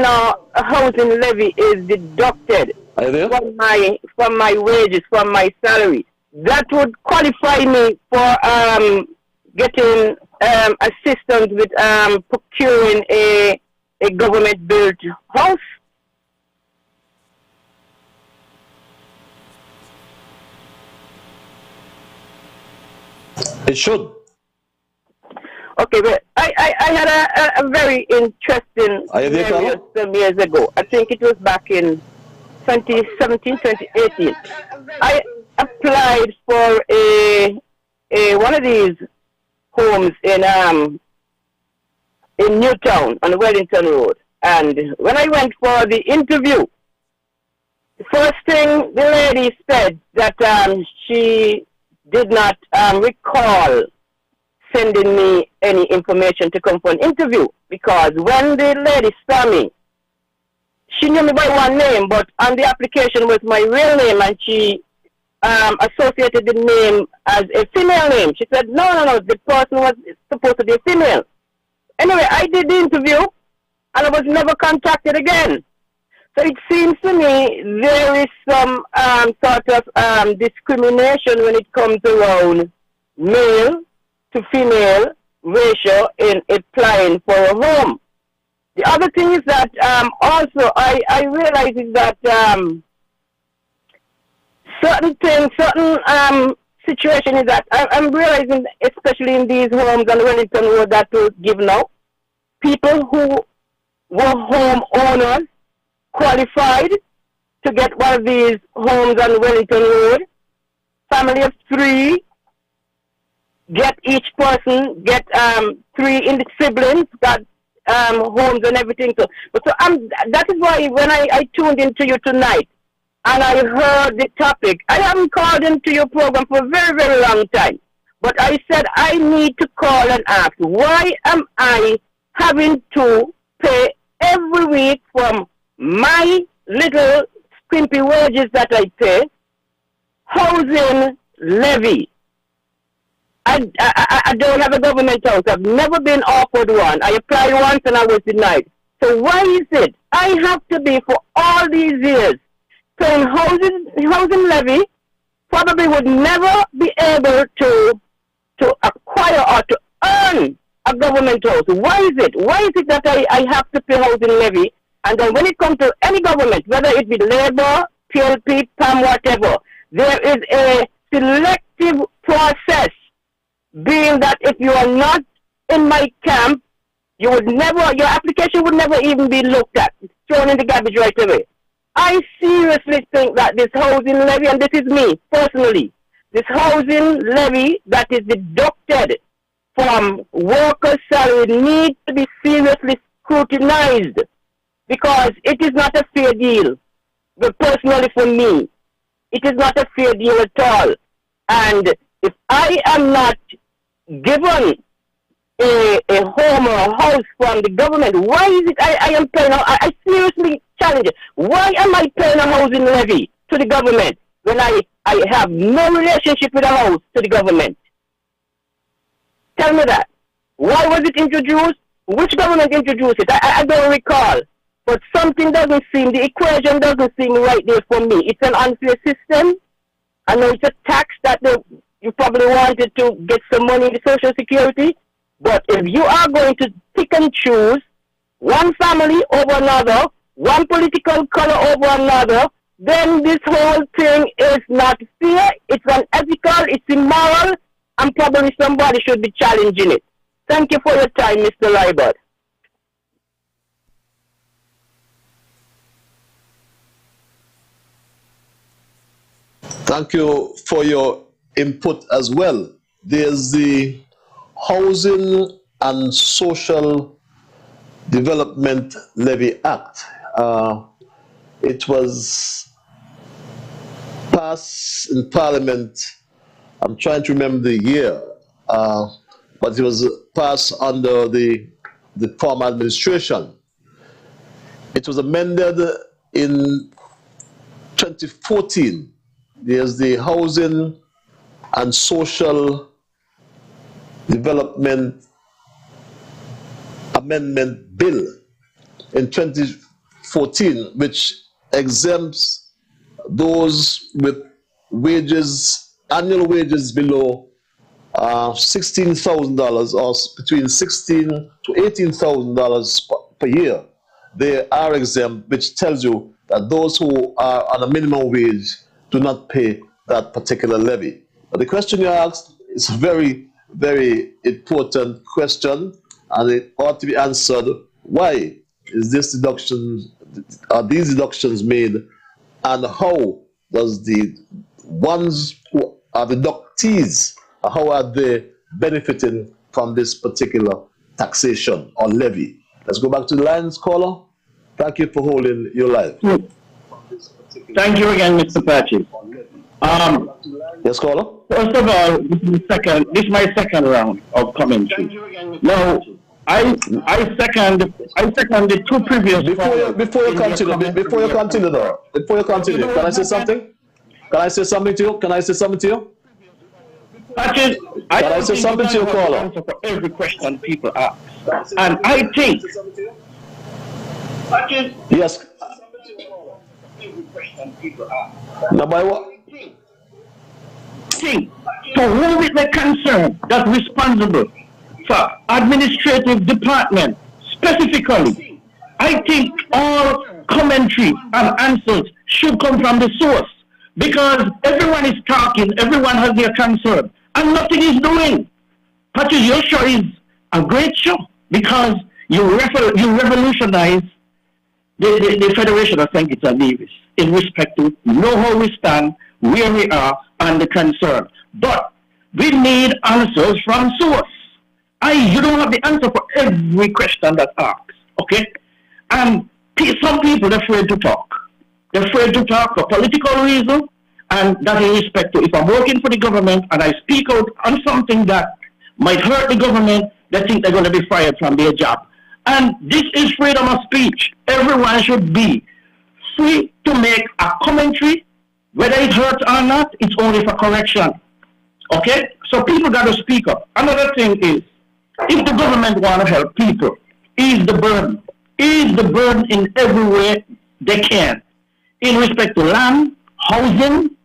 a housing levy is deducted from my wages, from my salary, that would qualify me for getting assistance with procuring a government-built house. It should. Okay, but I had a very interesting scenario some years ago. I think it was back in 2017, 2018. I applied for a one of these homes in Newtown on Wellington Road. And when I went for the interview, First thing the lady said that she did not recall sending me any information to come for an interview, because when the lady saw me, she knew me by one name, but on the application was my real name, and she associated the name as a female name. She said, no, the person was supposed to be a female. Anyway, I did the interview, and I was never contacted again. So it seems to me there is some sort of discrimination when it comes around male to female ratio in applying for a home. The other thing is that also I realize is that certain situation is that I'm realizing, especially in these homes on Wellington Road that was given out, people who were home owners qualified to get one of these homes on Wellington Road. Family of 3, get each person, get 3 in the siblings, got homes and everything. So that is why when I tuned into you tonight and I heard the topic, I haven't called into your program for a very, very long time. But I said I need to call and ask, why am I having to pay every week from my little skimpy wages that I pay, housing levy? I don't have a government house. I've never been offered one. I applied once and I was denied. So why is it I have to be for all these years paying housing levy, probably would never be able to acquire or to earn a government house? Why is it? Why is it that I have to pay housing levy? And then when it comes to any government, whether it be Labour, PLP, PAM, whatever, there is a selective process, being that if you are not in my camp, your application would never even be looked at. It's thrown in the garbage right away. I seriously think that this housing levy, and this is me personally, this housing levy that is deducted from workers' salary needs to be seriously scrutinized, because it is not a fair deal. But personally for me, it is not a fair deal at all. And if I am not given a home or a house from the government, why is it I am paying? I seriously challenge it. Why am I paying a housing levy to the government when I have no relationship with a house to the government? Tell me that. Why was it introduced? Which government introduced it? I don't recall. But something doesn't seem, the equation doesn't seem right there for me. It's an unfair system. I know it's a tax that you probably wanted to get some money in the Social Security. But if you are going to pick and choose one family over another, one political color over another, then this whole thing is not fair, it's unethical, it's immoral, and probably somebody should be challenging it. Thank you for your time, Mr. Liburd. Thank you for your input as well. There's the Housing and Social Development Levy Act. It was passed in Parliament, I'm trying to remember the year, but it was passed under the former administration. It was amended in 2014. There's the Housing and Social Development Amendment Bill in 2014, which exempts those with wages, annual wages below $16,000 or between $16,000 to $18,000 per year. They are exempt, which tells you that those who are on a minimum wage do not pay that particular levy. But the question you asked is a very, very important question, and it ought to be answered. Why is this deduction, are these deductions made, and how does the ones who are deductees, how are they benefiting from this particular taxation or levy? Let's go back to the lines, caller. Thank you for holding your line. Thank you again, Mr. Patrick. Yes, caller. First of all, this is my second round of commentary. Now, I second the two previous. Before you continue, can I say something? Can I say something to you? Patrick, can I say something to you, caller? Answer for every question people ask, and I think. Patrick, yes. Number what? For whom it may concern, that's responsible for administrative department specifically, I think all commentary and answers should come from the source, because everyone is talking, everyone has their concern, and nothing is doing. Patrick, your show is a great show because you revolutionize the Federation of St. Kitts and Nevis in respect to know how we stand, where we are, and the concern. But we need answers from source. You don't have the answer for every question that asks, okay? And some people are afraid to talk. They're afraid to talk for political reasons, and that in respect to if I'm working for the government and I speak out on something that might hurt the government, they think they're going to be fired from their job. And this is freedom of speech. Everyone should be free to make a commentary, whether it hurts or not. It's only for correction. Okay? So people got to speak up. Another thing is, if the government want to help people, ease the burden. Ease the burden in every way they can, in respect to land, housing,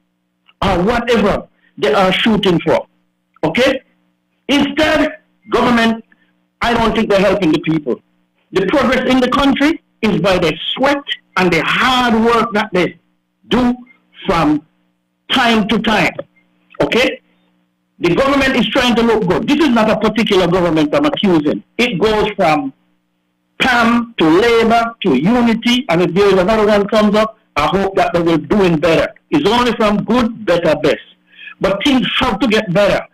or whatever they are shooting for. Okay? Instead, government, I don't think they're helping the people. The progress in the country is by the sweat and the hard work that they do from time to time. Okay? The government is trying to look good. This is not a particular government I'm accusing. It goes from PAM to Labour to Unity, and if there is another one comes up, I hope that they will do it better. It's only from good, better, best. But things have to get better.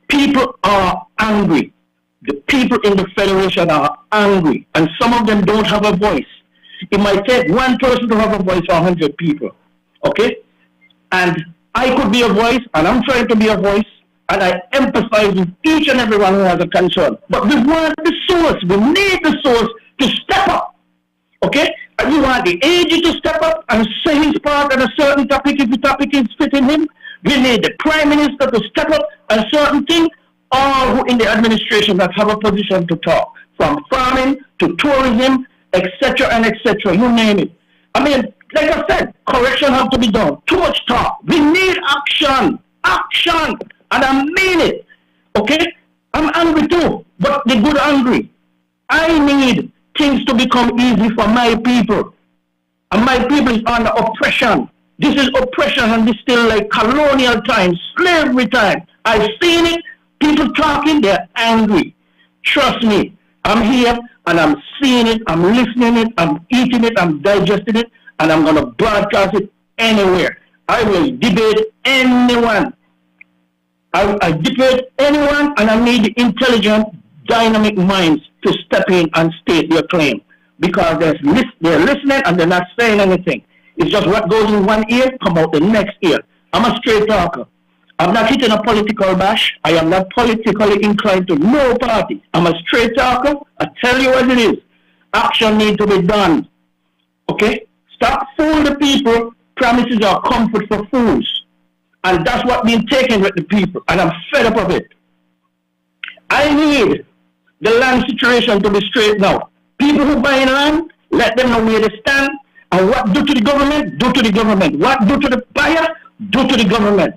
People are angry. The people in the Federation are angry, and some of them don't have a voice. It might take one person to have a voice for 100 people, okay? And I could be a voice, and I'm trying to be a voice, and I empathize with each and everyone who has a concern. But we want the source. We need the source to step up, okay? And we want the AG to step up and say his part on a certain topic if the topic is fitting him. We need the Prime Minister to step up on certain things, all who in the administration that have a position to talk, from farming to tourism, etc. and etc. You name it. I mean, like I said, correction has to be done. Too much talk. We need action. Action. And I mean it. Okay? I'm angry too, but the good angry. I need things to become easy for my people. And my people is under oppression. This is oppression, and this is still like colonial times, slavery time. I've seen it. People talking, they're angry. Trust me, I'm here and I'm seeing it, I'm listening it, I'm eating it, I'm digesting it, and I'm going to broadcast it anywhere. I will debate anyone. I debate anyone, and I need intelligent, dynamic minds to step in and state their claim, because they're listening and they're not saying anything. It's just what goes in one ear, come out the next ear. I'm a straight talker. I'm not hitting a political bash. I am not politically inclined to no party. I'm a straight talker. I tell you what it is. Action needs to be done. Okay? Stop fooling the people. Promises are comfort for fools. And that's what being taken with the people. And I'm fed up of it. I need the land situation to be straight now. People who buy land, let them know where they stand. And what do to the government, do to the government. What do to the buyer, do to the government.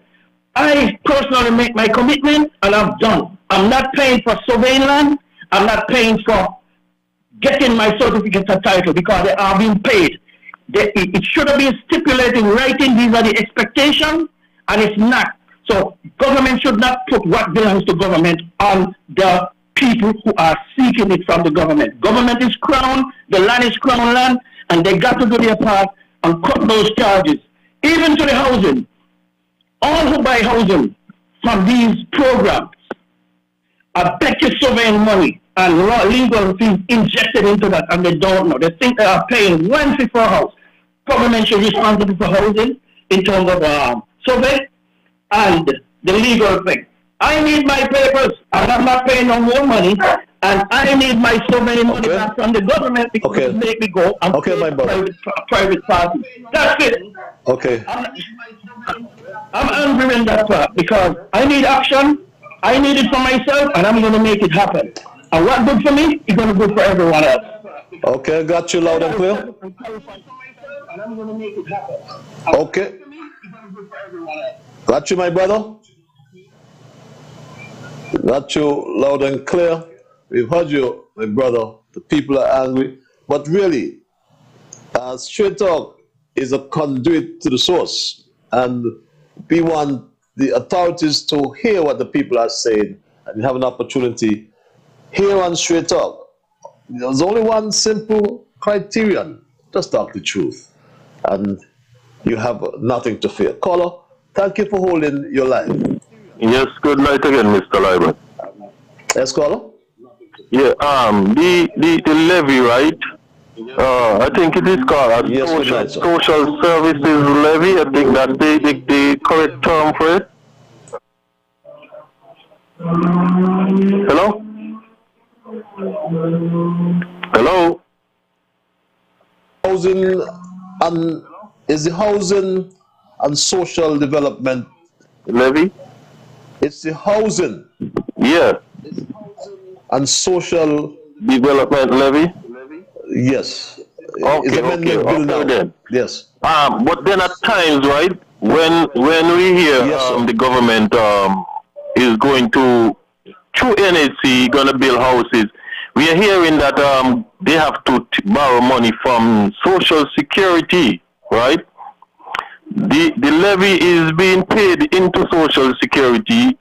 I personally make my commitment, and I'm done. I'm not paying for surveying land. I'm not paying for getting my certificate of title, because they are being paid. It should have been stipulated in writing, these are the expectations, and it's not. So government should not put what belongs to government on the people who are seeking it from the government. Government is crown, the land is crown land, and they got to do their part and cut those charges. Even to the housing. All who buy housing from these programs, I bet you surveying money and legal fees injected into that, and they don't know. They think they are paying one fee for a house. government should be responsible for housing in terms of survey and the legal thing. I need my papers, and I'm not paying no more money, and I need my so many money back from the government because it make me go and pay private party. That's it. Okay. I'm angry in that part because I need action. I need it for myself, and I'm going to make it happen. And what's good for me is going to be good for everyone else. Okay, got you loud and clear. And I'm going to make it happen. Okay. Got you, my brother. Got you loud and clear. We've heard you, my brother. The people are angry. But really, Straight Talk is a conduit to the source. And we want the authorities to hear what the people are saying and have an opportunity here on Straight Talk. There's only one simple criterion. Just talk the truth. And you have nothing to fear. Caller, thank you for holding your line. Yes, good night again, Mr. Liburd. Yes, caller? Yeah, the levy, right? I think it is called a social services levy. I think that's the correct term for it. Hello? Hello? Housing and is the housing and social development levy? It's the housing. Yeah. And social development levy. Yes. Okay. Then. Yes. But then at times, right, when we hear the government is going to through NHC gonna build houses, we are hearing that they have to borrow money from Social Security, right? The levy is being paid into Social Security.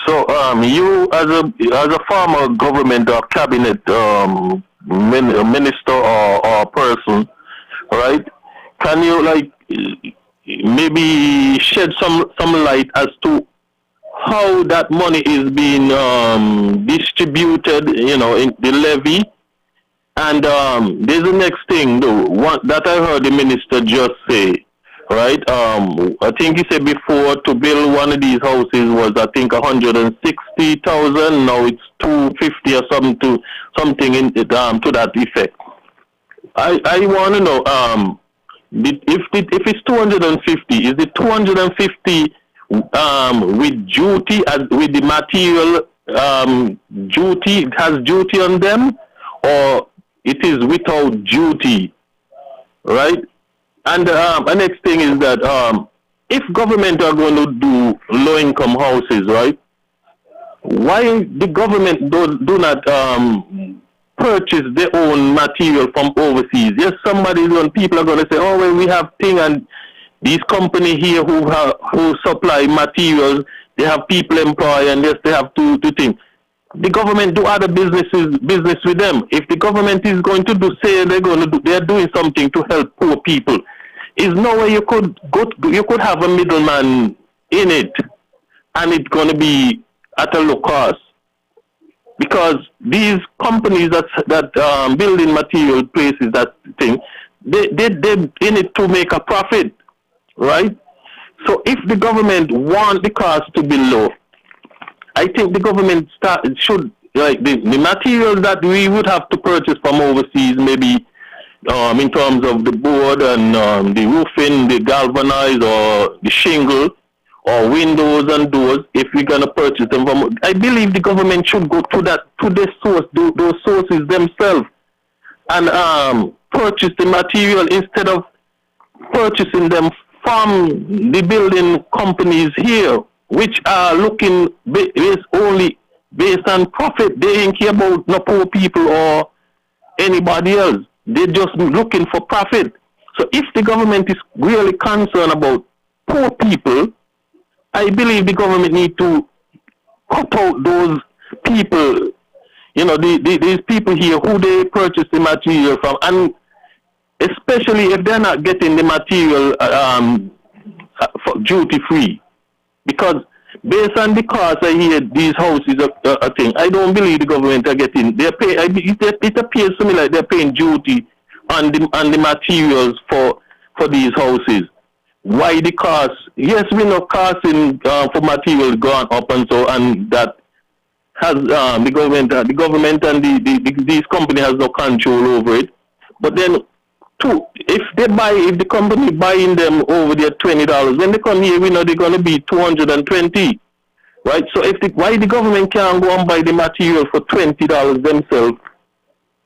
So you as a former government or cabinet minister or person, right? Can you maybe shed some light as to how that money is being distributed, in the levy? And there's the next thing though, that I heard the minister just say. Right, I think he said before to build one of these houses was I think 160,000. Now it's 250 or something in to that effect. I want to know if it's 250, is it 250 with duty with the material duty has duty on them, or it is without duty, right? And the next thing is that if government are going to do low-income houses, right, why the government do not purchase their own material from overseas? Yes, people are going to say, oh, well, we have thing, and these companies here who supply materials, they have people employed, and yes, they have to think. The government do other business with them. If the government is going to say they're doing something to help poor people, is no way you could have a middleman in it, and it's going to be at a low cost, because these companies that building material places, that thing, they in it to make a profit, right? So if the government want the cost to be low, I think the government should, like the materials that we would have to purchase from overseas, maybe in terms of the board and the roofing, the galvanized or the shingle or windows and doors, if we're going to purchase them from, I believe the government should go to the source, those sources themselves, and purchase the material instead of purchasing them from the building companies here, which are looking only based on profit. They ain't care about no poor people or anybody else. They're just looking for profit. So if the government is really concerned about poor people, I believe the government need to cut out those people, these people here who they purchase the material from, and especially if they're not getting the material for duty free. Because based on the cost I hear these houses are a thing, I don't believe the government are getting. It appears to me like they're paying duty on the materials for for these houses. Why the cost? Yes, we know costing for material gone up and so, and that has the government and these company has no control over it. But then, too, if the company buying them over there $20, when they come here, we know they're going to be $220, right? So why the government can't go and buy the material for $20 themselves?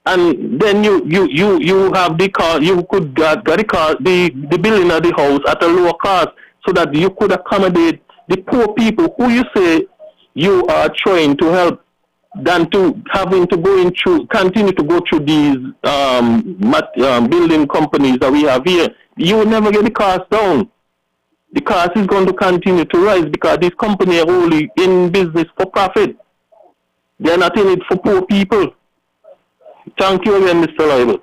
And then you have the car, you could get the building of the house at a lower cost so that you could accommodate the poor people who you say you are trying to help than to having to continue to go through these building companies that we have here. You will never get the cost down. The cost is going to continue to rise because these companies are only in business for profit. They're not in it for poor people. Thank you again, Mr. Liburd.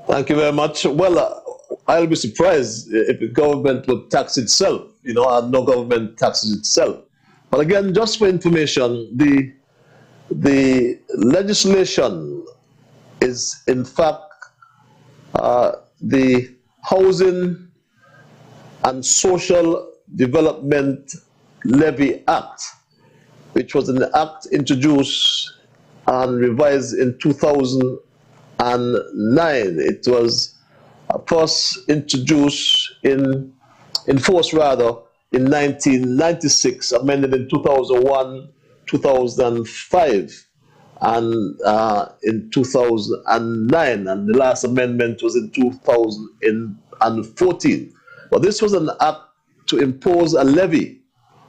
Thank you very much. Well, I'll be surprised if the government would tax itself, and no government taxes itself. But again, just for information, the legislation is in fact the Housing and Social Development Levy Act, which was an act introduced and revised in 2009. It was first introduced in force in 1996, amended in 2001, 2005, and in 2009, and the last amendment was in 2014. But this was an act to impose a levy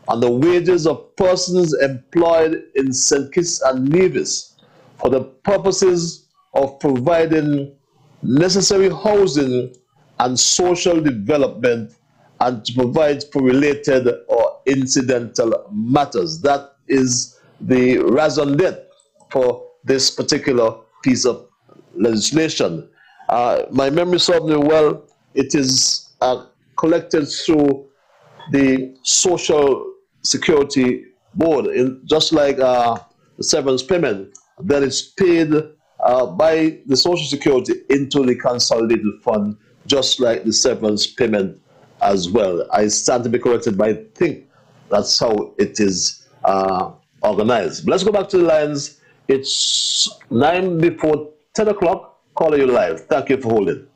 on the wages of persons employed in St. Kitts and Nevis for the purposes of providing necessary housing and social development and to provide for related or incidental matters. That is the raison d'etre for this particular piece of legislation. My memory serves me well. It is collected through the Social Security Board, just like the severance payment, that is paid by the Social Security into the consolidated fund, just like the severance payment as well. I stand to be corrected, but I think that's how it is organized. But let's go back to the lines. It's 9 before 10 o'clock. Caller, you live. Thank you for holding.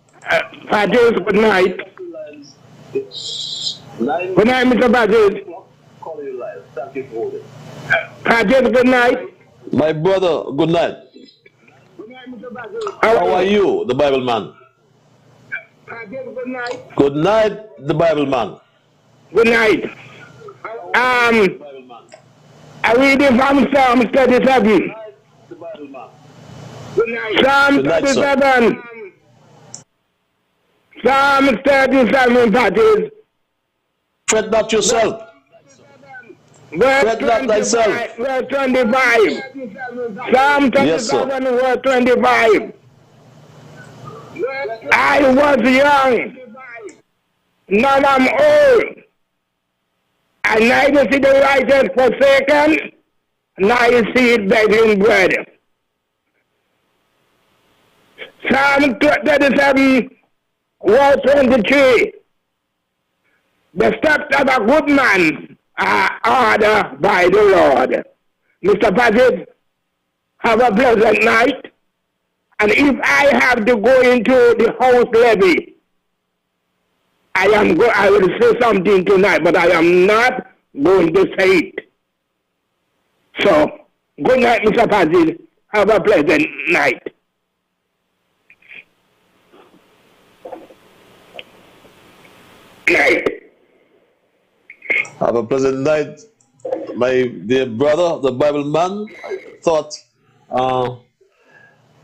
Badges, good night. Good night, Mr. Badges. Caller, you live. Thank you for holding. Badges, good night. My brother, good night. How are you, the Bible man? Good night. Good night, the Bible man. Good night. I read it from Psalm 37. Psalm 37. Psalm 37, Badges. Fret not yourself. Fret not thyself. Verse 25. Psalm 37, verse 25. I was young, now I'm old. I neither see the righteous forsaken, nor see it begging bread. Psalm 37, verse 23. The steps of a good man are ordered by the Lord. Mr. Patrick, have a pleasant night. And if I have to go into the house levy, I will say something tonight, but I am not going to say it. So, good night, Mr. Patrick. Have a pleasant night. Night. Have a pleasant night, my dear brother, the Bible man. I thought,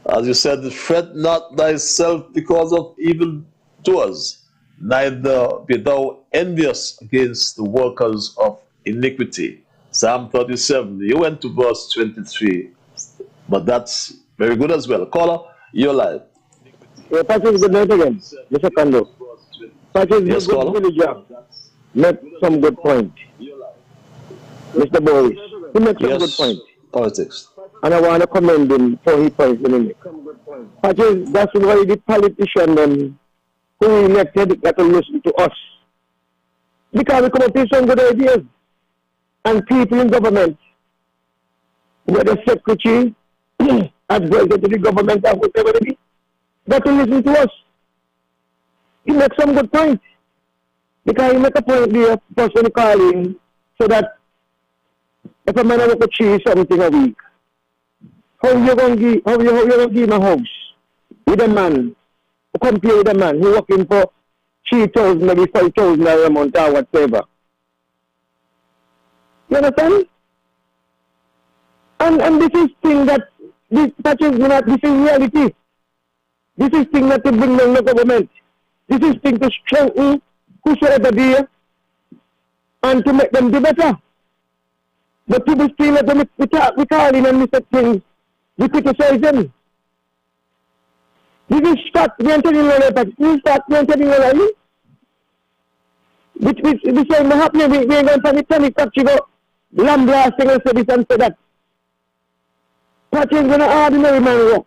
as you said, fret not thyself because of evil doers, neither be thou envious against the workers of iniquity. Psalm 37, you went to verse 23, but that's very good as well. Caller, you're live. Yeah, Patrick, good night again. Mr. Kando. Patrick, yes, good job. Make some good point. Mr. Boris, he makes some good point. politics. And I want to commend him for his points in it. That's why the politician then who elected got to listen to us. Because we come up with some good ideas. And people in government, whether secretary, advisor to the government or whatever it is, got to listen to us. He makes some good points. Because he make a point there, person calling, so that if a man has to achieve something a week, how you going to give him a house with a man, compare with a man who working for 3,000, maybe 5,000 a month or whatever. You understand? And this is thing that this is reality. This is thing that to bring down the government. This is thing to strengthen whosoever there and to make them do better. But people still let them we call in and we say things, we criticize them. This is start maintaining the this is start maintaining the which the same happening, we ain't going to panic factory go land blasting and say this and say that. Patch is going to ordinary man work.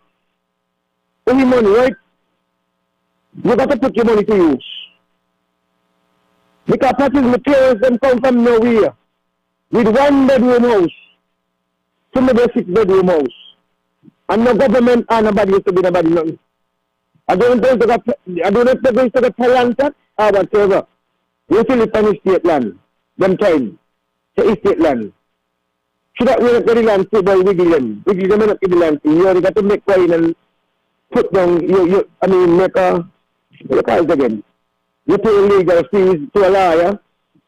Only money, right? You got to put your money to use. Because patches materials them come from nowhere. With 1-bedroom house. Some of the 6-bedroom house. And no government and nobody used to be nobody nothing. I don't know if they're going to the talent or whatever. You still live on estate land. Them time. The estate land. Should that really get the land to by wiggle them. Wiggle them not get the land to. You only got to make coin and put down, make a, what call it again? You pay legal fees to a lawyer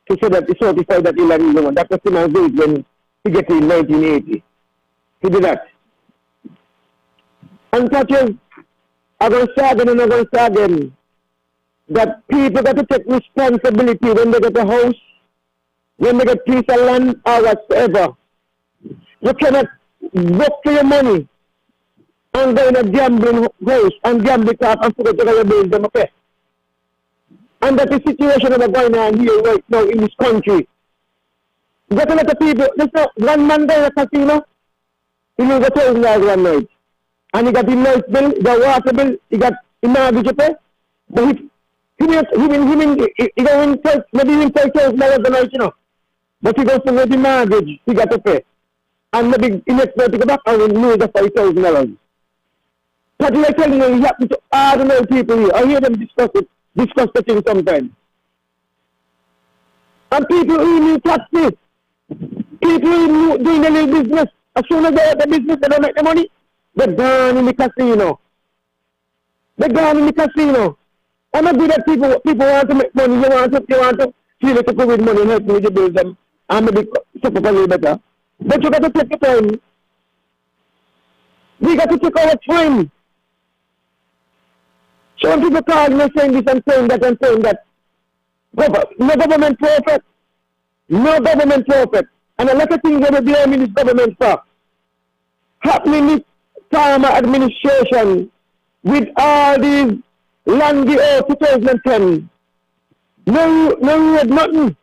to say that he certified that he land is the one. That's what he did when he get in 1980. He did that. And touches, I'm going to say again, that people got to take responsibility when they get a house, when they get piece of land or whatsoever. You cannot work for your money and go in a gambling house and gamble it up and forget to go bills them, okay? And that's the situation that is going on here right now in this country. You got a lot of people, there's not one man there in a casino, he lose $1,000 one night. And he got the light bill, the water bill, he got the mortgage to pay. But he got maybe even $5,000 a night, you know. But he goes to the mortgage he got to pay. And maybe he next to go back and will lose the $5,000. But like telling you, you have to ordinary people here. I hear them discuss the thing sometimes. And people who need taxes, people who doing a little business, as soon as they have the business, they don't make the money, they're gone in the casino. They're gone in the casino. I'm not good at people want to make money, you want to feel it to put with money and help you with your bills them, and maybe suffer a little better. But you got to take your time. We got to take our time. So when people call me saying this and saying that and saying that, no government perfect. No government perfect. And a lot of things that we blame in this government for. Happening in farmer administration with all these land the 2010. No road, nothing.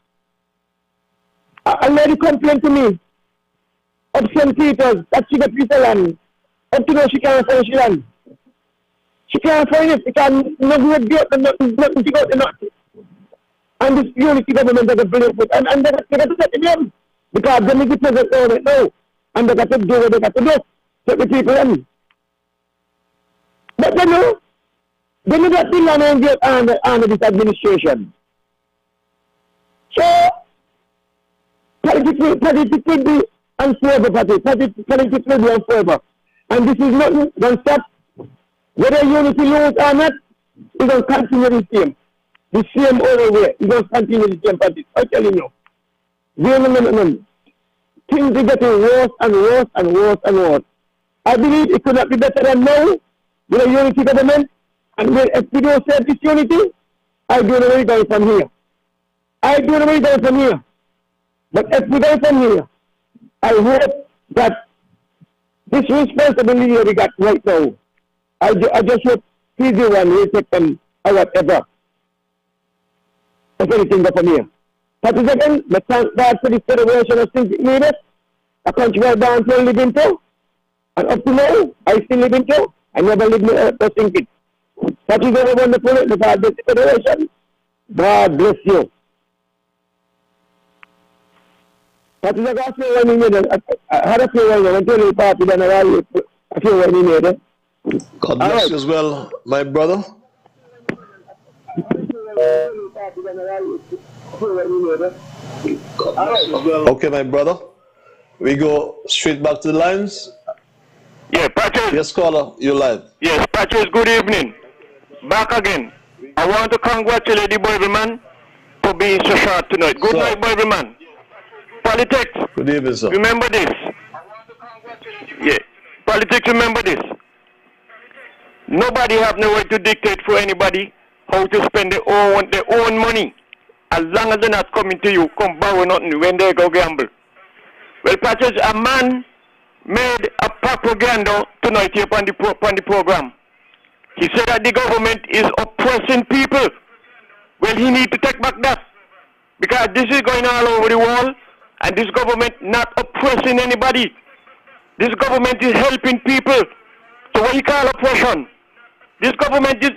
A lady complained to me of St. Peter's that she got piece of land. Up to now she can't find she land. She can't find it because no road built and nothing to go to nothing. And this unity government that they blame with. And they got to set them because they need to present on it now. And they got to do what they got to do. Set the people in. But they know that the land and get under this administration. So, politics will be unforever, politics will be unforever. And this is nothing going to stop. Whether unity lose or not, it's going to continue the same. The same old way. It's going to continue the same politics. I tell you now. No. Things are getting worse and worse and worse and worse. I believe it could not be better than now with a unity government. And if we don't say this unity, I don't know where we're going from here. But if we go from here, I hope that this responsibility we got right now, I just hope everyone will take them or whatever. If anything go from here. But again, let's thank God for this federation of St. Nevis. a country where down to live into. And up to now, I still live into. I never lived in a think it. That is very wonderful, the Federation. God bless you. That is a gospel one in here. I had a few one until the party done a few one in here. God bless you as well, my brother. Okay, my brother. We go straight back to the lines. Yeah, Patrick. Yes, caller, you're live. Yes, Patrick, good evening. Back again. I want to congratulate the Bible for being so sharp tonight. Good night, Bible man. Politics. Good evening, sir. Remember this. Yeah. Politics, remember this. Nobody have no right to dictate for anybody how to spend their own money. As long as they're not coming to you, come borrow nothing when they go gamble. Well, Patrick, a man made a propaganda tonight here on the program. He said that the government is oppressing people. Well, he needs to take back that. Because this is going all over the world, and this government not oppressing anybody. This government is helping people. So what you call oppression? This government is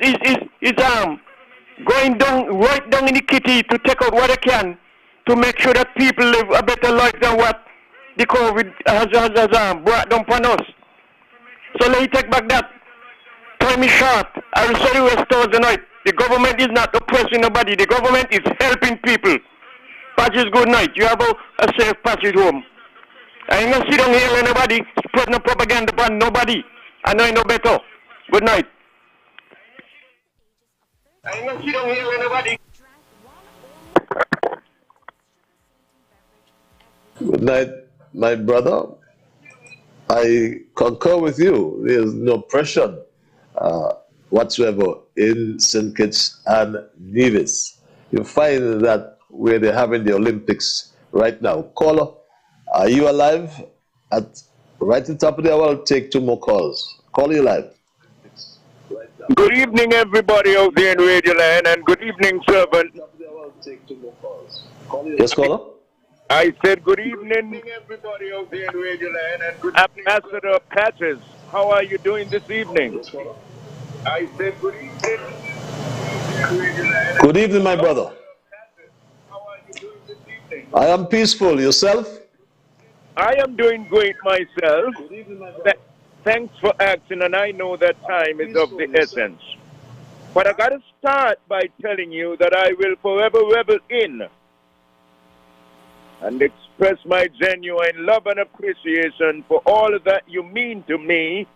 going down, right down in the kitty to take out what they can to make sure that people live a better life than what the COVID has brought down upon us. So let me take back that. Time is short. I will show you a story tonight. The government is not oppressing nobody. The government is helping people. Patches, good night. You have a safe passage home. I ain't gonna sit down here with nobody, spread no propaganda upon nobody. I know you know better. Good night. I ain't gonna sit down here with nobody. Good night, my brother. I concur with you. There's no pressure whatsoever in St. Kitts and Nevis. You find that where they're having the Olympics right now. Caller, are you alive? Right at the top of the hour, I'll take 2 more calls. Call you live. Good evening, everybody out there in Radio Land, and good evening, servant. Yes, caller? I said good evening, everybody out there in Radio Land, and good Ambassador Patches. How are you doing this evening? I said good evening. Good evening, my brother. I am peaceful. Yourself? I am doing great myself. Thanks for asking, and I know that time is of the essence. But I got to start by telling you that I will forever revel in and express my genuine love and appreciation for all that you mean to me,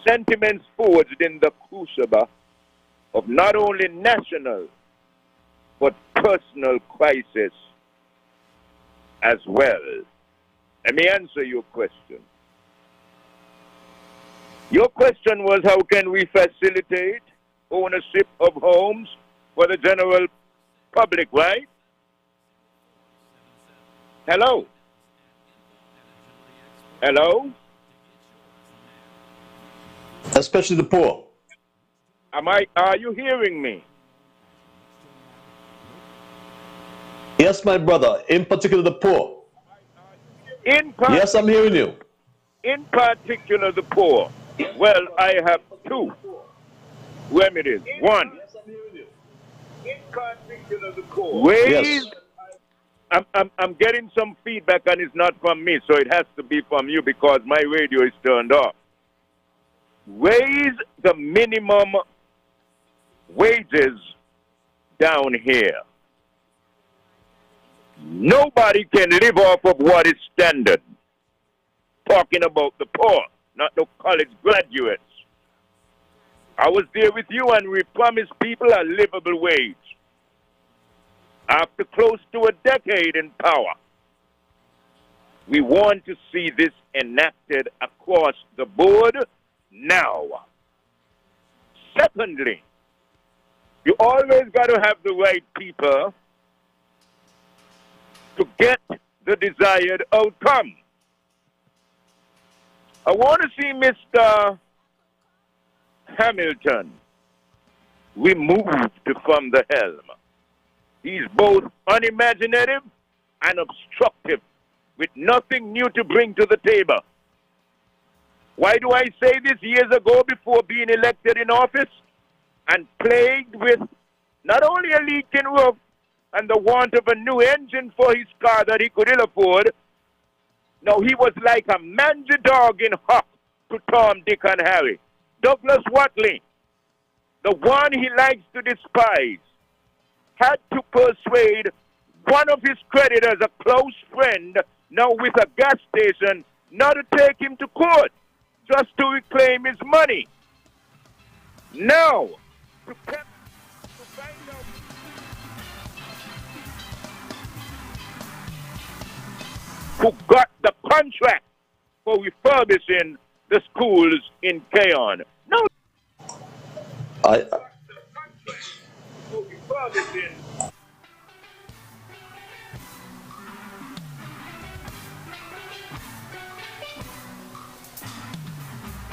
sentiments forged in the crucible of not only national, but personal crisis as well. Let me answer your question. Your question was, how can we facilitate ownership of homes for the general public, right? Hello? Hello? Especially the poor. Are you hearing me? Yes, my brother. In particular, the poor. Yes, I'm hearing you. In particular, the poor. Well, I have 2 remedies. 1, ways. I'm getting some feedback, and it's not from me, so it has to be from you because my radio is turned off. Raise the minimum wages down here. Nobody can live off of what is standard. Talking about the poor, not the college graduates. I was there with you, and we promised people a livable wage. After close to a decade in power, we want to see this enacted across the board now. Secondly, you always got to have the right people to get the desired outcome. I want to see Mr. Hamilton removed from the helm. He's both unimaginative and obstructive with nothing new to bring to the table. Why do I say this? Years ago, before being elected in office, and plagued with not only a leaking roof and the want of a new engine for his car that he could ill afford, no, he was like a mangy dog in hock to Tom, Dick, and Harry. Douglas Watley, the one he likes to despise, had to persuade one of his creditors, a close friend, now with a gas station, not to take him to court, just to reclaim his money. Now, to find out who got the contract for refurbishing the schools in Keon. No.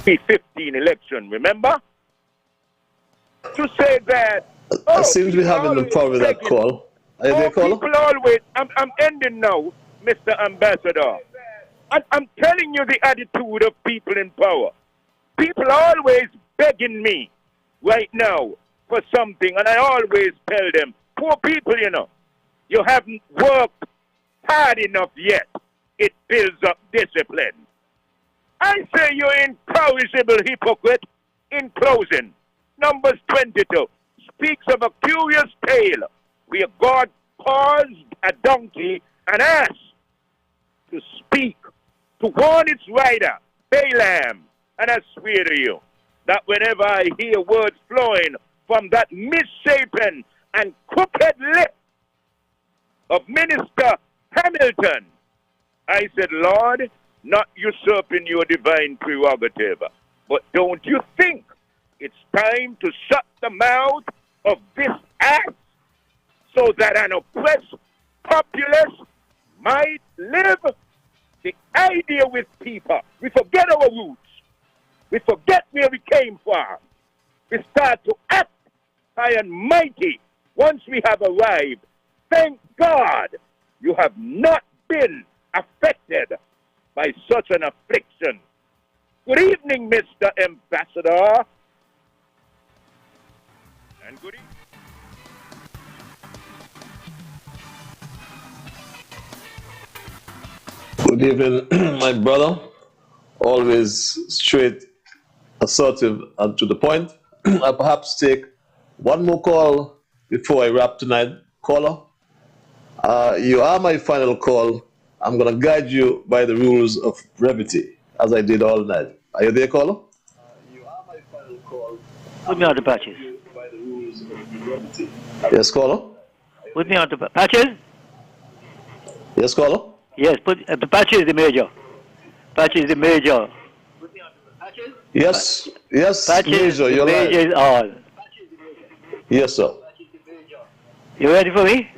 '15 election, remember? To say that. I seem to be having the problem with that call. Are you there, caller? People always. I'm ending now, Mr. Ambassador. I'm telling you the attitude of people in power. People are always begging me right now for something, and I always tell them, poor people, you know, you haven't worked hard enough yet. It builds up discipline. I say you're incorrigible hypocrite. In closing, Numbers 22 speaks of a curious tale where God caused a donkey, an ass, to speak, to warn its rider, Balaam. And I swear to you that whenever I hear words flowing from that misshapen and crooked lip of Minister Hamilton, I said, Lord, not usurping your divine prerogative, but don't you think it's time to shut the mouth of this ass so that an oppressed populace might live? The idea with people, we forget our roots. We forget where we came from. We start to act high and mighty once we have arrived. Thank God you have not been affected by such an affliction. Good evening, Mr. Ambassador. And good evening. Good evening, my brother. Always straight, assertive, and to the point. I'll perhaps take one more call before I wrap tonight. Caller, you are my final call. I'm going to guide you by the rules of brevity, as I did all night. Are you there, caller? You are my final call. Put me on the patches. By the rules of brevity. Yes, caller? Put me on the patches? Yes, caller? Yes, put the patches is the major. Patches is the major. Yes, yes, patches, Major, you're major live. is all. Yes, sir. You ready for me?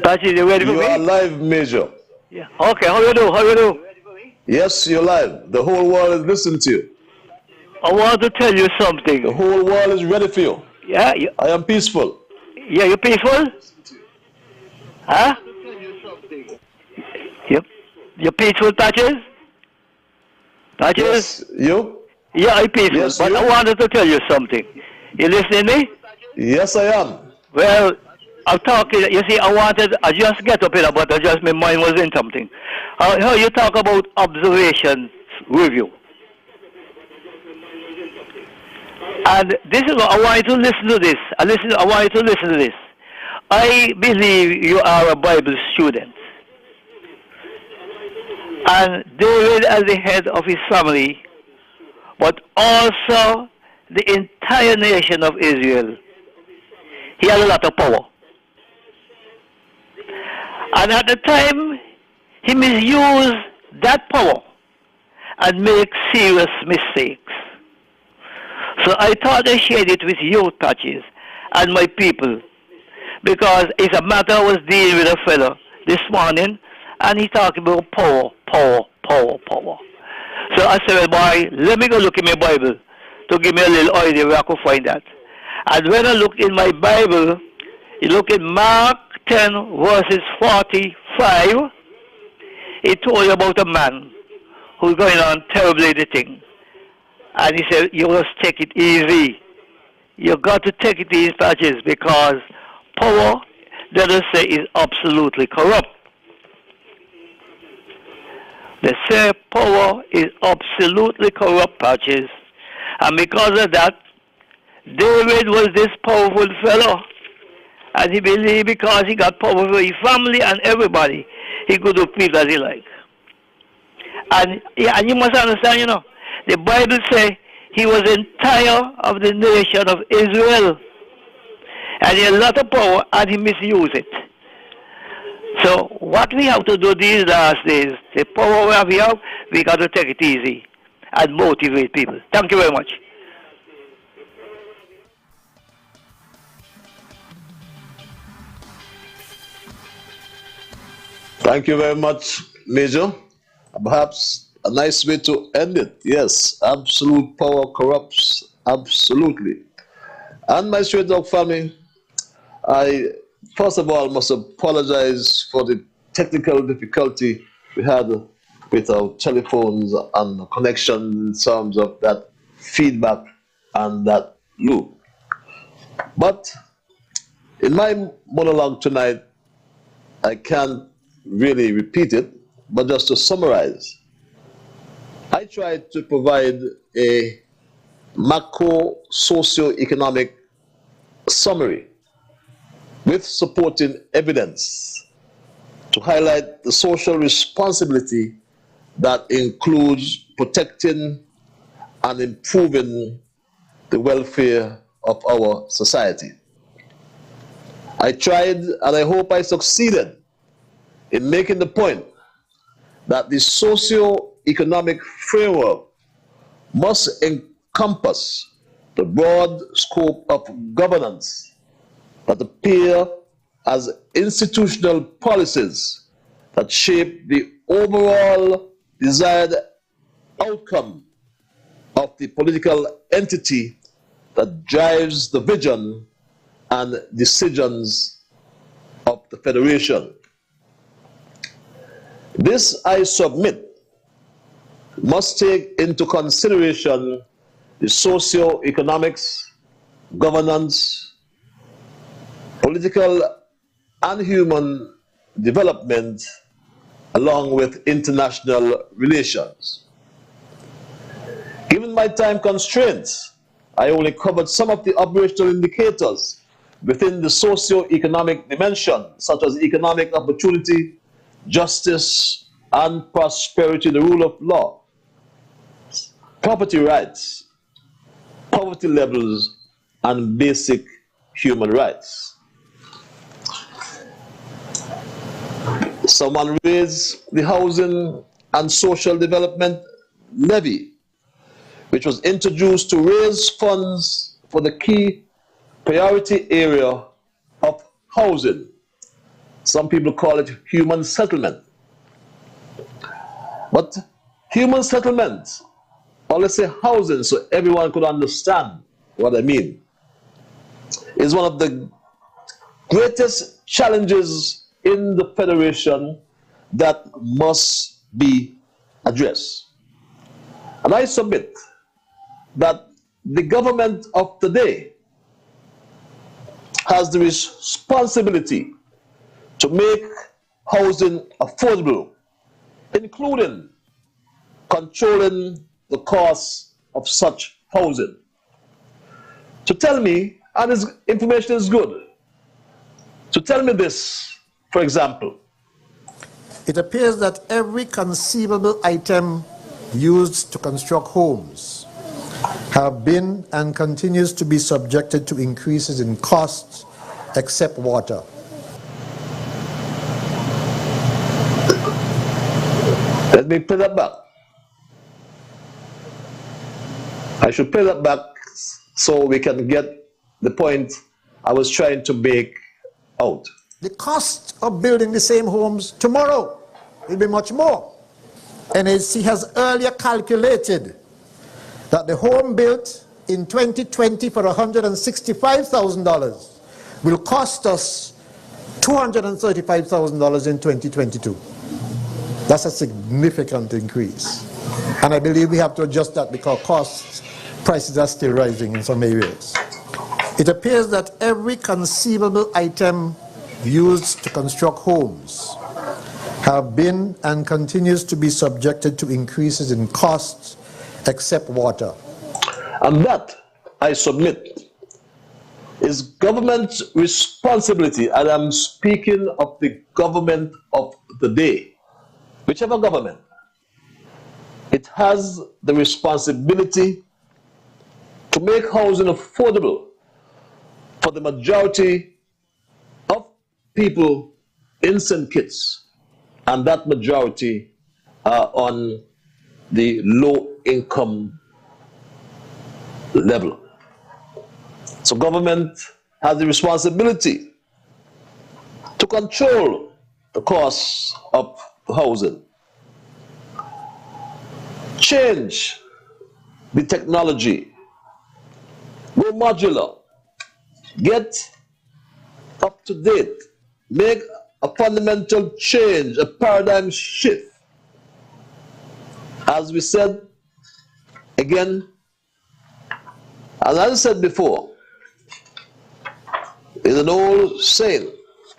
Patches, you ready for me? You are live, Major. Yeah. Okay, how you do? How you do? Yes, you're live. The whole world is listening to you. I want to tell you something. The whole world is ready for you. Yeah? I am peaceful. Yeah, you peaceful? Huh? Yep. You peaceful, Patches? Patches? Yes, you? Yeah, I peaceful. Yes, but you? I wanted to tell you something. You listening to me? Yes, I am. Well, I'm talking, you see, I just get up here, but my mind was in something. How you talk about observation review. And this is what I want you to listen to this. I want you to listen to this. I believe you are a Bible student. And David as the head of his family, but also the entire nation of Israel, he had a lot of power. And at the time, he misused that power and make serious mistakes. So I thought I shared it with you, Patches, and my people, because it's a matter I was dealing with a fellow this morning, and he talked about power. So I said, well, boy, let me go look in my Bible to give me a little idea where I could find that. And when I look in my Bible, you look in Mark 10 verses 45, he told you about a man who's going on terribly eating. And he said, you must take it easy. You got to take it easy, Patches, because power, let us say, is absolutely corrupt. They say power is absolutely corrupt, Patches. And because of that, David was this powerful fellow. And he believed because he got power for his family and everybody, he could do people as he liked. And you must understand, you know, the Bible says he was entire of the nation of Israel. And he had a lot of power and he misused it. So what we have to do these last days, the power we have, we got to take it easy and motivate people. Thank you very much. Thank you very much, Major. Perhaps a nice way to end it. Yes, absolute power corrupts, absolutely. And my Straight Dog family, I first of all must apologize for the technical difficulty we had with our telephones and the connection in terms of that feedback and that loop. But in my monologue tonight, I can't really repeat it, but just to summarize, I tried to provide a macro socio-economic summary with supporting evidence to highlight the social responsibility that includes protecting and improving the welfare of our society. I tried, and I hope I succeeded, in making the point that the socio-economic framework must encompass the broad scope of governance that appear as institutional policies that shape the overall desired outcome of the political entity that drives the vision and decisions of the Federation. This, I submit, must take into consideration the socio-economics, governance, political and human development, along with international relations. Given my time constraints, I only covered some of the operational indicators within the socio-economic dimension, such as economic opportunity, justice and prosperity, the rule of law, property rights, poverty levels, and basic human rights. Someone raised the Housing and Social Development Levy, which was introduced to raise funds for the key priority area of housing. Some people call it human settlement. But human settlement, or let's say housing, so everyone could understand what I mean, is one of the greatest challenges in the Federation that must be addressed. And I submit that the government of today has the responsibility to make housing affordable, including controlling the cost of such housing. To tell me, and this information is good, to tell me this, for example. It appears that every conceivable item used to construct homes have been and continues to be subjected to increases in costs except water. Let me play that back. I should play that back so we can get the point I was trying to make out. The cost of building the same homes tomorrow will be much more. NHC has earlier calculated that the home built in 2020 for $165,000 will cost us $235,000 in 2022. That's a significant increase. And I believe we have to adjust that because prices are still rising in some areas. It appears that every conceivable item used to construct homes have been and continues to be subjected to increases in costs except water. And that, I submit, is government's responsibility, and I'm speaking of the government of the day. Whichever government, it has the responsibility to make housing affordable for the majority of people in St. Kitts, and that majority are on the low income level. So government has the responsibility to control the cost of housing, change the technology, go modular, get up to date, make a fundamental change, a paradigm shift. As we said, again, as I said before, is an old saying,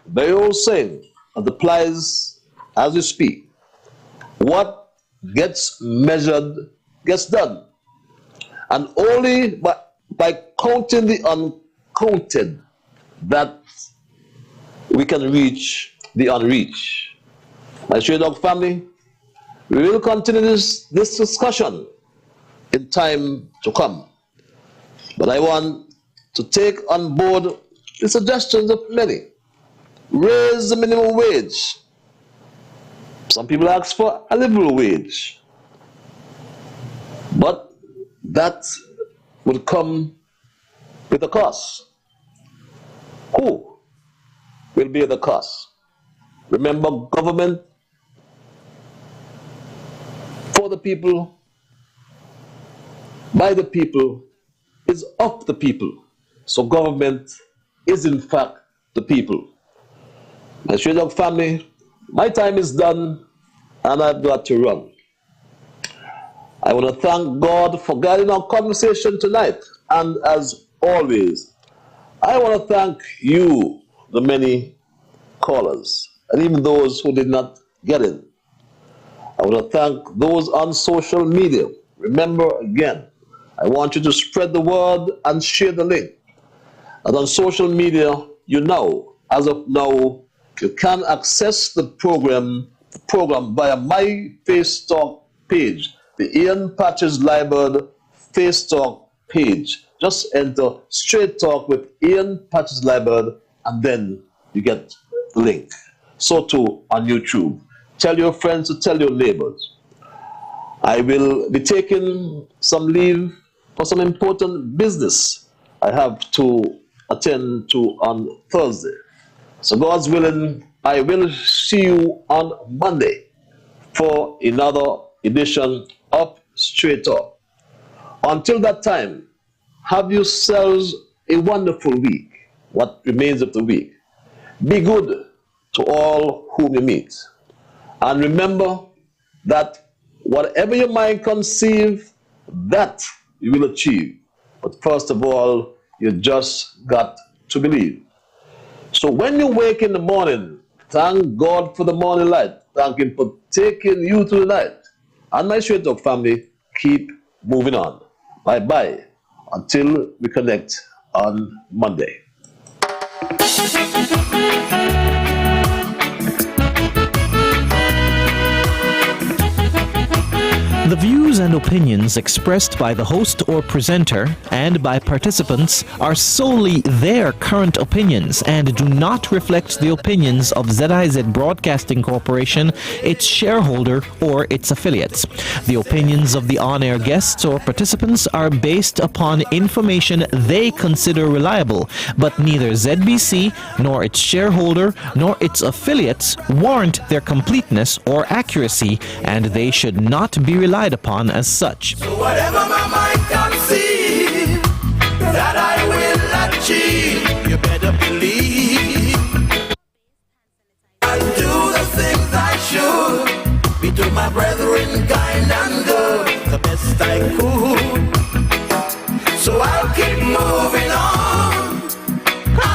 very old saying, that applies as we speak. What gets measured gets done. And only by counting the uncounted that we can reach the unreached. My Stray Dog family, we will continue this discussion in time to come. But I want to take on board the suggestions of many. Raise the minimum wage. Some people ask for a living wage. But that will come with a cost. Who will bear the cost? Remember, government for the people, by the people, is of the people. So government is in fact the people. My Stray Dog family, my time is done and I've got to run. I want to thank God for guiding our conversation tonight, and as always, I want to thank you, the many callers, and even those who did not get in. I want to thank those on social media. Remember again, I want you to spread the word and share the link. And on social media, you know, as of now, you can access the program via my Face Talk page, the Ian Patches Liburd Face Talk page. Just enter Straight Talk with Ian Patches Liburd, and then you get the link. So too on YouTube. Tell your friends to tell your neighbors. I will be taking some leave for some important business I have to attend to on Thursday. So God's willing, I will see you on Monday for another edition of Straight Talk. Until that time, have yourselves a wonderful week, what remains of the week. Be good to all whom you meet. And remember that whatever your mind conceive, that you will achieve. But first of all, you just got to believe. So when you wake in the morning, thank God for the morning light. Thank Him for taking you to the night. And my Stray Dog family, keep moving on. Bye-bye until we connect on Monday. The views and opinions expressed by the host or presenter and by participants are solely their current opinions and do not reflect the opinions of ZIZ Broadcasting Corporation, its shareholder, or its affiliates. The opinions of the on-air guests or participants are based upon information they consider reliable, but neither ZBC nor its shareholder nor its affiliates warrant their completeness or accuracy, and they should not be relied upon as such. So whatever my mind conceive, that I will achieve. You better believe